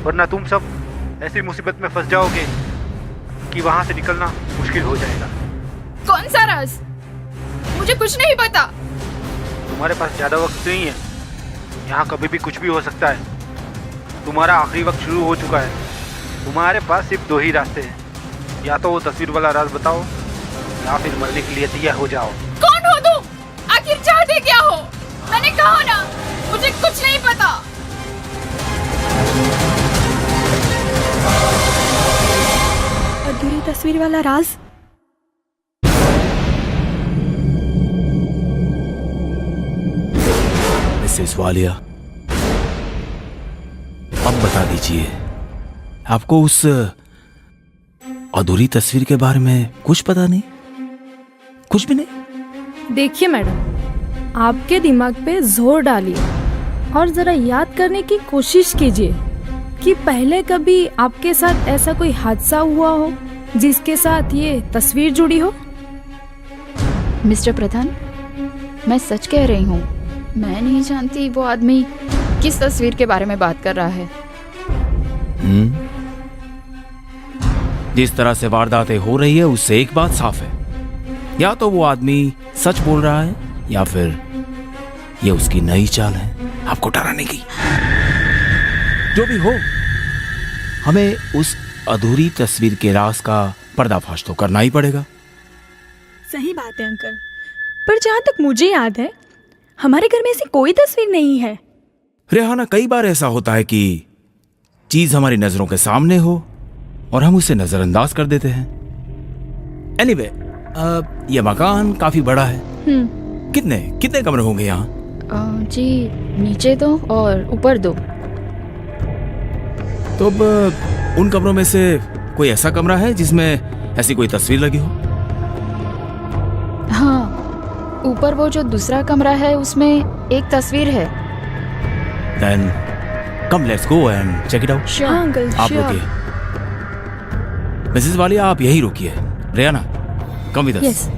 वरना तुम सब ऐसी मुसीबत में फंस जाओगे कि वहां से निकलना मुश्किल हो जाएगा। कौन सा राज? मुझे कुछ नहीं पता। तुम्हारे पास ज्यादा वक्त नहीं है, यहाँ कभी भी कुछ भी हो सकता है। तुम्हारा आखिरी वक्त शुरू हो चुका है। तुम्हारे पास सिर्फ 2 ही रास्ते हैं, या तो वो तस्वीर वाला राज बताओ या फिर मरने के लिए तैयार हो जाओ। कौन हो तुम? आखिर चाहते क्या हो? मैंने कहा ना, मुझे कुछ नहीं पता। अधूरी तस्वीर वाला राज? मिसेस वालिया, अब बता दीजिए, आपको उस अधूरी तस्वीर के बारे में कुछ पता नहीं? कुछ भी नहीं? देखिए मैडम, आपके दिमाग पे जोर डालिए और जरा याद करने की कोशिश कीजिए कि पहले कभी आपके साथ ऐसा कोई हादसा हुआ हो जिसके साथ ये तस्वीर जुड़ी हो। मिस्टर प्रधान, मैं सच कह रही हूँ, मैं नहीं जानती वो आदमी किस तस्वीर के बारे में बात कर रहा है। जिस तरह से वारदातें हो रही है उससे एक बात साफ है, या तो वो आदमी सच बोल रहा है या फिर ये उसकी नई चाल है आपको डराने की। जो भी हो, हमें उस अधूरी तस्वीर के राज का पर्दाफाश तो करना ही पड़ेगा। सही बात है अंकल, पर जहाँ तक मुझे याद है हमारे घर में ऐसी कोई तस्वीर नहीं है। रेहाना, कई बार ऐसा होता है कि चीज हमारी नजरों के सामने हो और हम उसे नजरअंदाज कर देते हैं। एनीवे, यह मकान काफी बड़ा है। कितने कमरे होंगे यहाँ? जी, नीचे 2 और ऊपर 2। तो अब उन कमरों में से कोई ऐसा कमरा है जिसमें ऐसी कोई तस्वीर लगी हो? हाँ, ऊपर वो जो दूसरा कमरा है उसमें एक तस्वीर है। Then come let's go and check it out. Sure, uncle, आप sure. रुकिए। मिसेस वालिया, आप यहीं रुकिए। Rehana, come with us. Yes.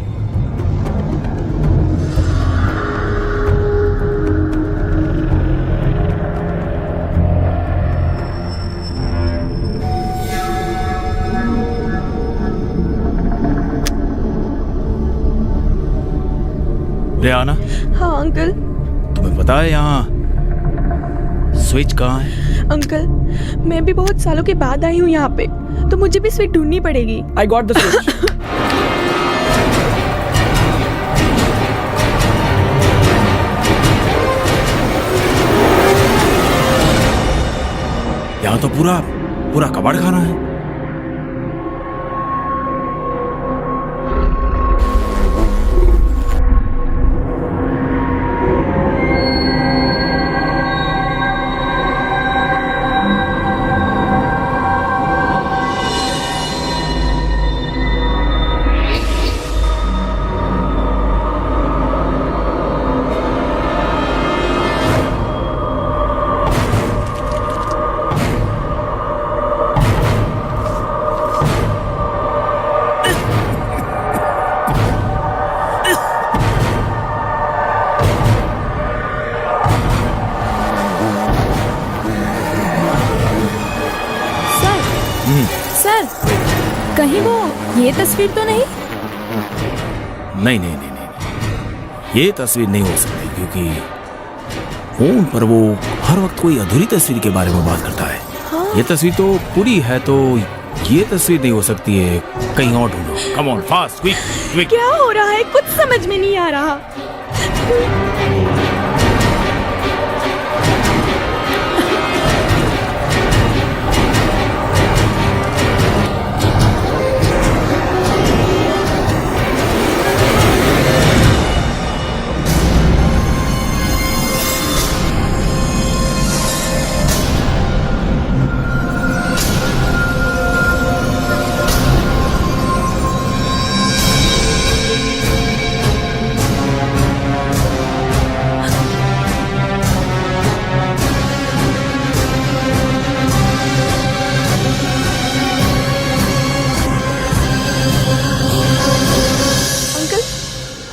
Rehana, हाँ अंकल। तुम्हें पता है यहाँ स्विच कहाँ है? अंकल, मैं भी बहुत सालों के बाद आई हूँ यहाँ पे, तो मुझे भी स्विच ढूंढनी पड़ेगी। I got the switch. यहाँ तो पूरा कबाड़ खाना है। ये तस्वीर तो नहीं? नहीं नहीं नहीं नहीं, ये तस्वीर नहीं हो सकती क्योंकि फोन पर वो हर वक्त कोई अधूरी तस्वीर के बारे में बात करता है। हाँ? ये तस्वीर तो पूरी है, तो ये तस्वीर नहीं हो सकती है, कहीं और ढूंढो। Come on fast, quick quick. क्या हो रहा है? कुछ समझ में नहीं आ रहा।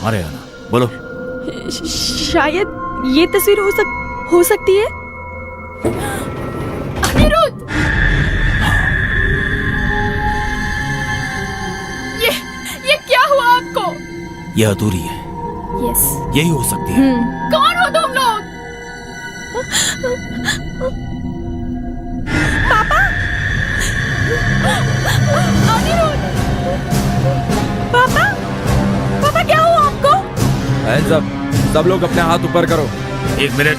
अरे आना, बोलो। शायद ये तस्वीर हो सकती है। अनिरुद्ध, ये क्या हुआ आपको? यह अधूरी है। यस, यही हो सकती है। कौन हो तुम लोग? पापा? अनिरुद्ध, पापा? पापा क्या हुआ आपको? सब लोग अपने हाथ ऊपर करो। एक minute.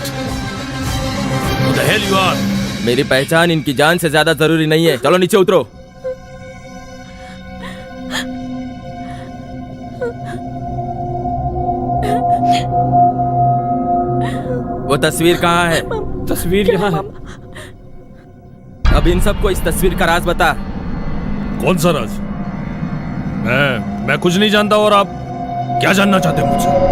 Who the hell you are? मेरी पहचान इनकी जान से ज्यादा जरूरी नहीं है। चलो नीचे उतरो। वो तस्वीर कहाँ है? तस्वीर यहाँ है। अब इन सबको इस तस्वीर का राज बता। कौन सा राज? मैं कुछ नहीं जानता, और आप क्या जानना चाहते हैं मुझसे?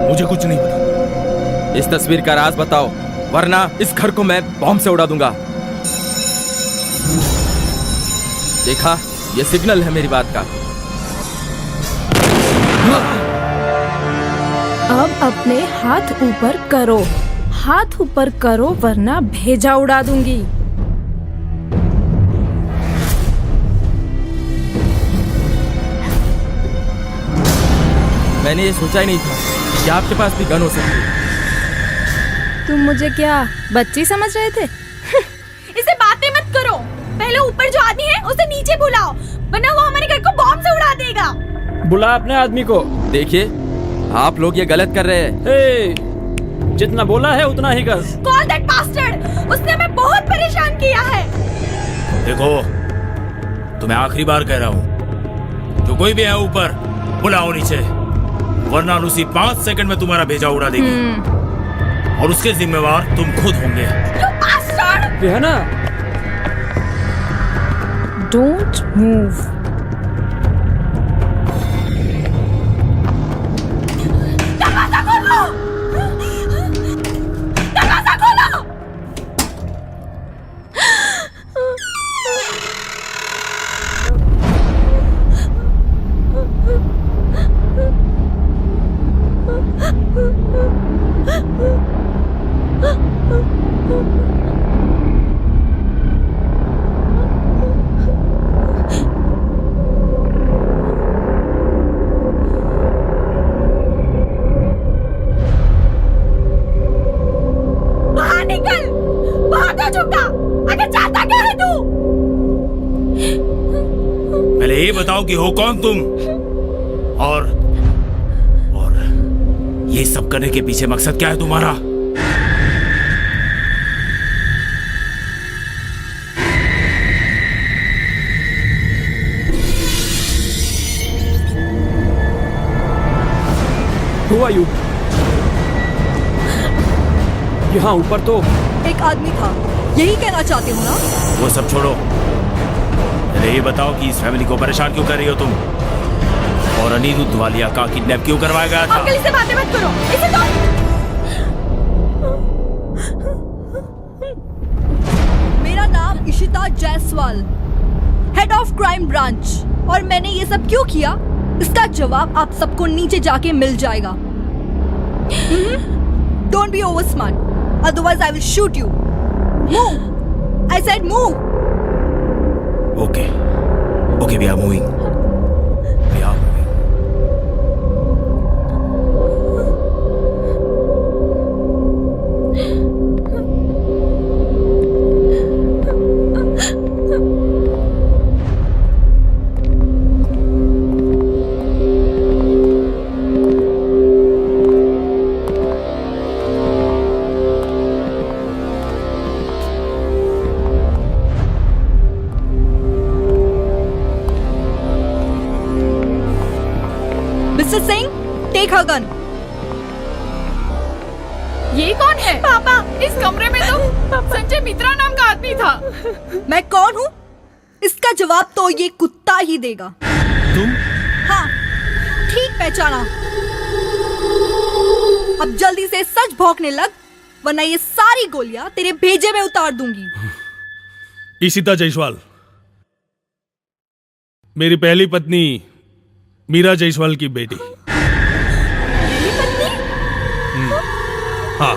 मुझे कुछ नहीं पता। इस तस्वीर का राज बताओ, वरना इस घर को मैं बॉम्ब से उड़ा दूंगा। देखा, ये सिग्नल है मेरी बात का। अब अपने हाथ ऊपर करो, हाथ ऊपर करो, वरना भेजा उड़ा दूंगी। मैंने ये सोचा ही नहीं था कि आपके पास भी गन हो सकती है। तुम मुझे क्या बच्ची समझ रहे थे? इसे बातें मत करो। पहले ऊपर जो आदमी है उसे नीचे बुलाओ, वरना वो हमारे घर को बॉम्ब से उड़ा देगा। बुला अपने आदमी को। देखिए, आप लोग ये गलत कर रहे हैं। जितना बोला है उतना ही कर। Call that bastard! उसने हमें बहुत परेशान किया है। देखो, तुम्हें आखिरी बार कह रहा हूँ, जो कोई भी है ऊपर बुलाओ नीचे, वरना उसी 5 सेकंड में तुम्हारा भेजा उड़ा देगी। और उसके जिम्मेवार तुम खुद होंगे। Rihana, Don't move. दरवाजा खोलो! दरवाजा खोलो! बाहर निकल! भागो चुका! आगे चाहता क्या है तू? पहले ये बताओ कि हो कौन तुम, और ये सब करने के पीछे मकसद क्या है तुम्हारा? Who are you? यहाँ ऊपर तो एक आदमी था, यही कहना चाहते हो ना? वो सब छोड़ो, पहले ये बताओ कि इस फैमिली को परेशान क्यों कर रही हो तुम, और अनिरुद्ध वालिया का किडनैप क्यों करवाया गया था? अंकल, इसे बातें मत करो। इसे तो मेरा नाम Ishita Jaiswal, head of crime branch, और मैंने ये सब क्यों किया, इसका जवाब आप सबको नीचे जाके मिल जाएगा। Don't be over smart, otherwise I will shoot you. Move! I said move. Okay, we are moving. Mister Singh, take her gun. ये कौन है? पापा, इस कमरे में तो संजय मित्रा नाम का आदमी था। मैं कौन हूँ इसका जवाब तो ये कुत्ता ही देगा। तुम? हाँ, ठीक पहचाना। अब जल्दी से सच भौंकने लग, वरना ये सारी गोलियां तेरे भेजे में उतार दूंगी। ईशिता जायसवाल, मेरी पहली पत्नी मीरा जायसवाल की बेटी। हाँ,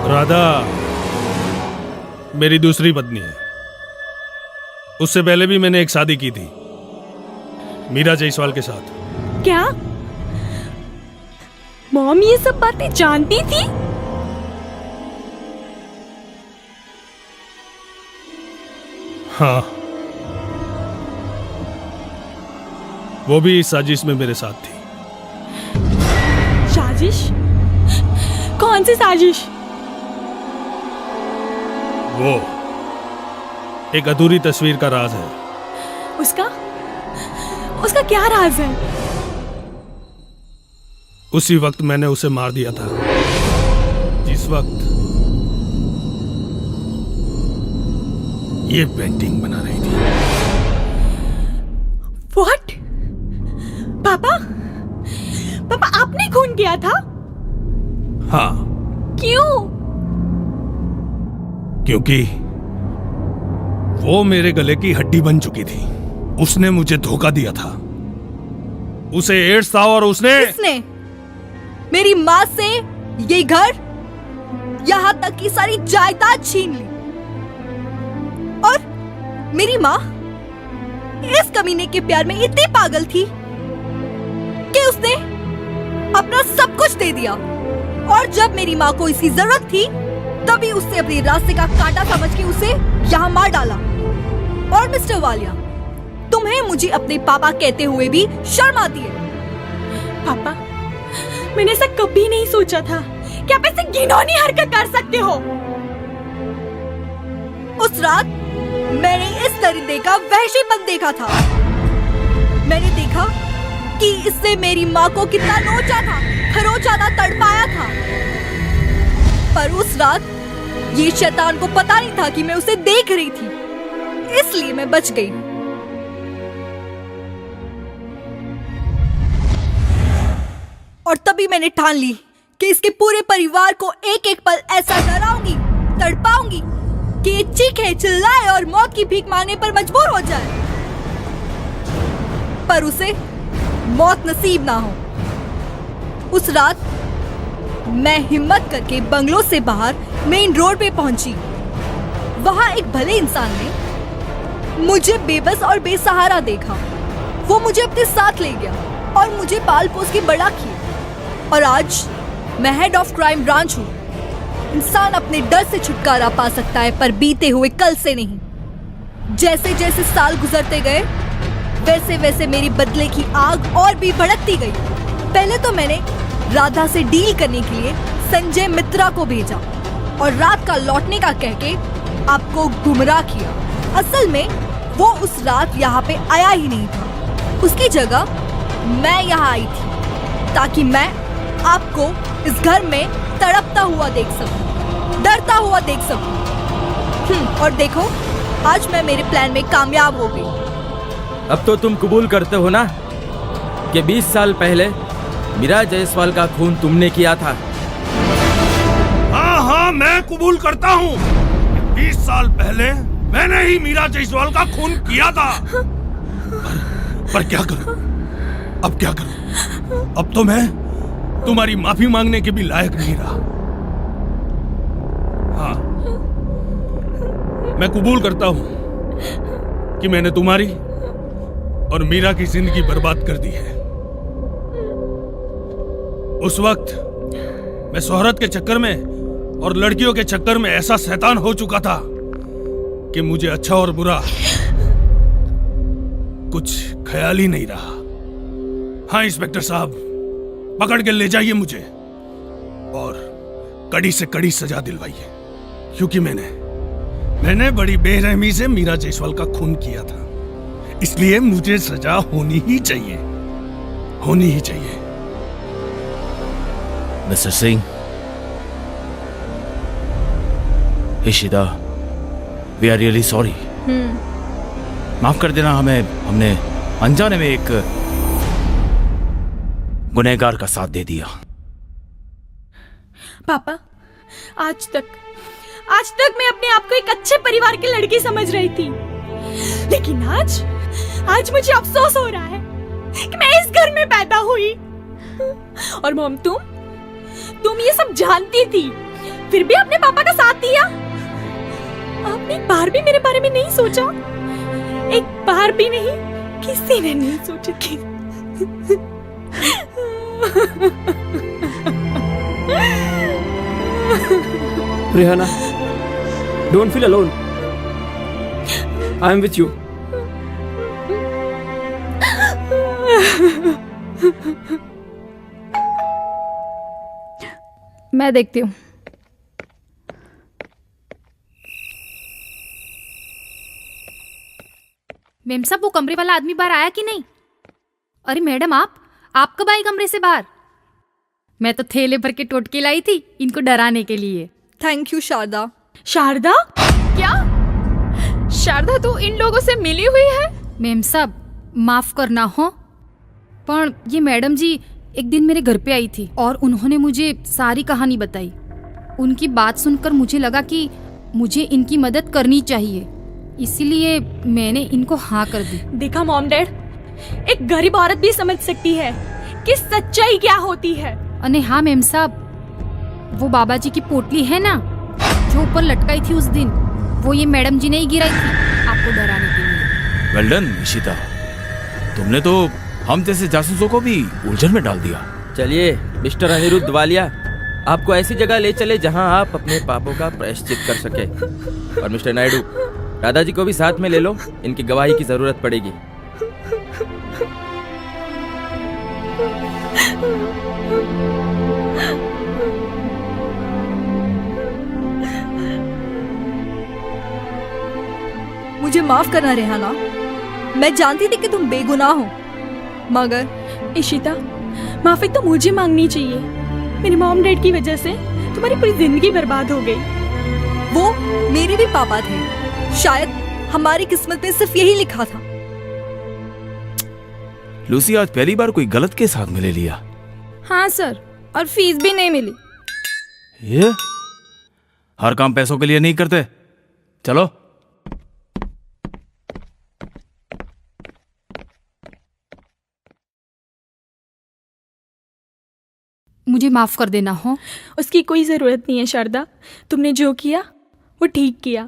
राधा मेरी दूसरी पत्नी है। उससे पहले भी मैंने एक शादी की थी मीरा जायसवाल के साथ। क्या मॉम ये सब बातें जानती थी? हाँ, वो भी इस साजिश में मेरे साथ थी। साजिश? कौन सी साजिश? वो एक अधूरी तस्वीर का राज है। उसका क्या राज है? उसी वक्त मैंने उसे मार दिया था, जिस वक्त ये पेंटिंग बना रही थी। What? पापा आपने खून किया था? हाँ। क्यों? क्योंकि वो मेरे गले की हड्डी बन चुकी थी। उसने मुझे धोखा दिया था। उसे एड्स था और उसने मेरी माँ से ये घर, यहाँ तक की सारी जायदाद छीन ली। और मेरी माँ इस कमीने के प्यार में इतनी पागल थी कि उसने अपना सब कुछ दे दिया। और जब मेरी माँ को इसकी जरूरत थी, तभी उसने अपने रास्ते का कांटा समझ के उसे यहाँ मार डाला। और मिस्टर वालिया, तुम्हें मुझे अपने पापा कहते हुए भी शर्म आती है। पापा, मैंने ऐसा कभी नहीं सोचा था कि आप ऐसे घिनौनी हरकत कर सकते हो। उस रात मैंने इस दरिंदे का वहशीपन देखा था। मैंने देखा कि इसने मेरी माँ को कितना नोचा था, खरोचा था, तड़पाया था। पर उस रात ये शैतान को पता नहीं था कि मैं उसे देख रही थी, इसलिए मैं बच गई। और तभी मैंने ठान ली कि इसके पूरे परिवार को एक एक पल ऐसा डराऊंगी, तड़पाऊंगी कि ये चीखे, चिल्लाए और मौत की भीख मांगने पर मजबूर हो जाए। पर उसे मौत नसीब ना हो। उस रात मैं हिम्मत करके बंगलो से बाहर मेन रोड पे पहुंची। वहां एक भले इंसान ने मुझे बेबस और बेसहारा देखा। वो मुझे अपने साथ ले गया और मुझे पाल पोस के बड़ा किया। और आज मैं हेड ऑफ क्राइम ब्रांच हूँ। इंसान अपने डर से छुटकारा पा सकता है, पर बीते हुए कल से नहीं। जैसे जैसे साल गुजरते गए, वैसे वैसे मेरी बदले की आग और भी भड़कती गई। पहले तो मैंने राधा से डील करने के लिए संजय मित्रा को भेजा और रात का लौटने का कह के आपको गुमराह किया। असल में वो उस रात यहाँ पे आया ही नहीं था। उसकी जगह मैं यहाँ आई थी ताकि मैं आपको इस घर में तड़पता हुआ देख सकूं, डरता हुआ देख सकूं। और देखो, आज मैं मेरे प्लान में कामयाब हो गई। अब तो तुम कबूल करते हो ना कि 20 साल पहले मीरा जायसवाल का खून तुमने किया था? हाँ, मैं कबूल करता हूँ। 20 साल पहले मैंने ही मीरा जायसवाल का खून किया था। पर क्या करूं? अब क्या करूं? अब तो मैं तुम्हारी माफी मांगने के भी लायक नहीं रहा। हाँ, मैं कबूल करता हूं कि मैंने तुम्हारी और मीरा की जिंदगी बर्बाद कर दी है। उस वक्त मैं शोहरत के चक्कर में और लड़कियों के चक्कर में ऐसा शैतान हो चुका था कि मुझे अच्छा और बुरा कुछ ख्याल ही नहीं रहा। हाँ इंस्पेक्टर साहब, पकड़ के ले जाइए मुझे और कड़ी से कड़ी सजा दिलवाइए, क्योंकि मैंने बड़ी बेरहमी से मीरा जायसवाल का खून किया था, इसलिए मुझे सजा होनी ही चाहिए। होनी ही चाहिए। Mister Singh, Ishita, we are really sorry. माफ कर देना हमें, हमने अनजाने में एक गुनहगार का साथ दे दिया। पापा, आज तक मैं अपने आप को एक अच्छे परिवार की लड़की समझ रही थी, लेकिन आज मुझे अफसोस हो रहा है कि मैं इस घर में पैदा हुई। और मॉम, तुम ये सब जानती थी, फिर भी अपने पापा का साथ दिया। आपने एक बार भी मेरे बारे में नहीं सोचा, एक बार भी नहीं, किसी ने नहीं सोचा कि Rihanna, don't feel alone. I am with you. मैं देखती हूँ। मेम साहब, वो कमरे वाला आदमी बाहर आया कि नहीं? अरे मैडम, आप कब आई कमरे से बाहर? मैं तो थैले भर के टोटके लाई थी इनको डराने के लिए। Thank you Sharda. शारदा? क्या? शारदा तो इन लोगों से मिली हुई है? मेम साहब, माफ करना हो, पर ये मैडम जी एक दिन मेरे घर पे आई थी और उन्होंने मुझे सारी कहानी बताई। उनकी बात सुनकर मुझे लगा कि मुझे इनकी मदद करनी चाहिए, इसीलिए मैंने इनको हाँ कर दी। देखा मॉम डैड, एक गरीब औरत भी समझ सकती है कि सच्चाई क्या होती है। अरे हाँ मेम साहब, वो बाबा जी की पोटली है ना जो ऊपर लटकाई थी उस दिन, वो ये मैडम जी ने ही गिराई थी आपको डराने के लिए। वेल डन इशिता, तुमने तो हम जैसे जासूसों को भी उलझन में डाल दिया। चलिए मिस्टर अनिरुद्ध वालिया, आपको ऐसी जगह ले चले जहां आप अपने पापों का प्रायश्चित कर सके। और मिस्टर नायडू, दादाजी को भी साथ में ले लो, इनकी गवाही की जरूरत पड़ेगी। मुझे माफ करना रेहाना, मैं जानती थी कि तुम बेगुनाह हो, मगर इशिता, माफी तो मुझे मांगनी चाहिए। मेरे मॉम डैड की वजह से तुम्हारी पूरी जिंदगी बर्बाद हो गई। वो मेरे भी पापा थे, शायद हमारी किस्मत में सिर्फ यही लिखा था। लूसी, आज पहली बार कोई गलत के साथ में ले लिया। हाँ सर, और फीस भी नहीं मिली। ये हर काम पैसों के लिए नहीं करते। चलो। मुझे माफ कर देना हो। उसकी कोई जरूरत नहीं है शारदा, तुमने जो किया वो ठीक किया।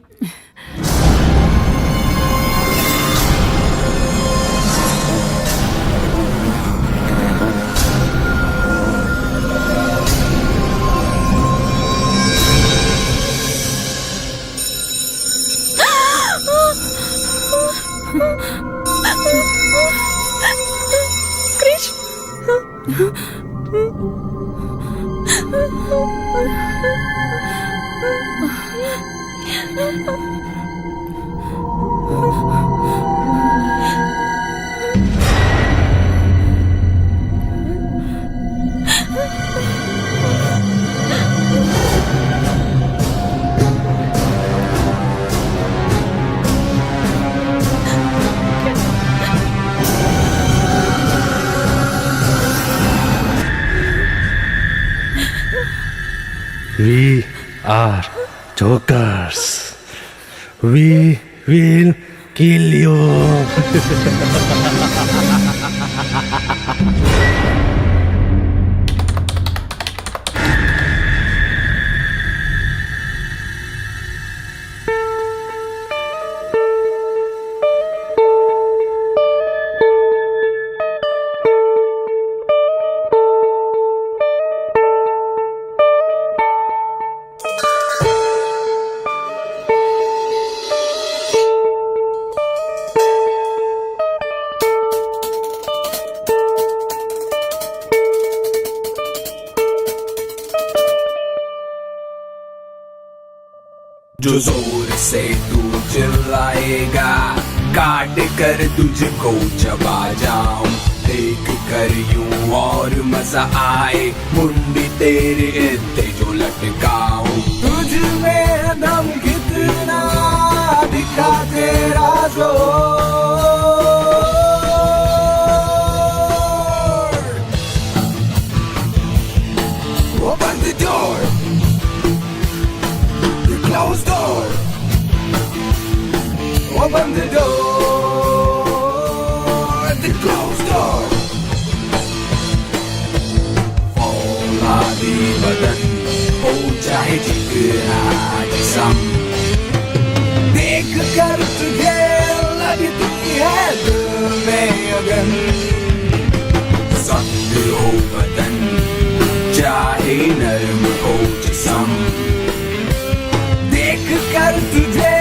We are jokers. We will kill you. जो जोर से तू चिल्लाएगा, काट कर तुझको चबा जाऊं। देख कर यूं और मजा आए, मुंडी तेरे इत्ते जो लटकाऊं। तुझ में दम कितना दिखा तेरा जोर। Open the door, the closed door. Open the door, the closed door. औलादी बदन हो चाहे जिगरा जिस्म, देख कर तुझे लगती है दिल में अगन। सख्त हो बदन चाहे नरम हो जिस्म, देख कर तुझे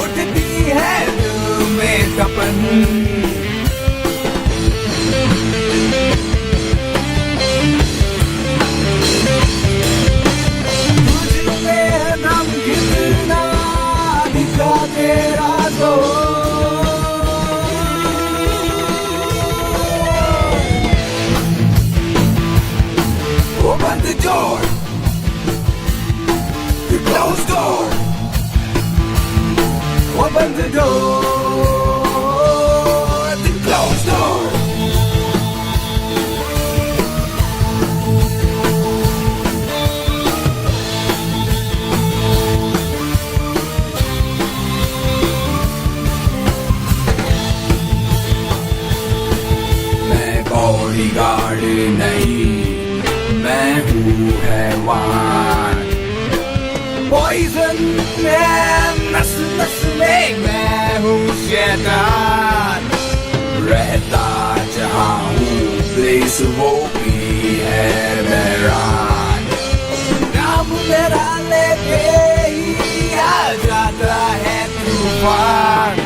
उठती है दिल में तपन। तुझ में दम कितना दिखा तेरा जोर। Open the door, the closed door. Open the door, the closed door. मैं बॉडीगार्ड नहीं, मैं हूँ हैवान। पॉइजन है नस नस में, मैं हूँ शैतान। रहता जहाँ हूँ प्लेस वो भी है बहरान। नाम मेरा लेके ही आ जाता है तूफान।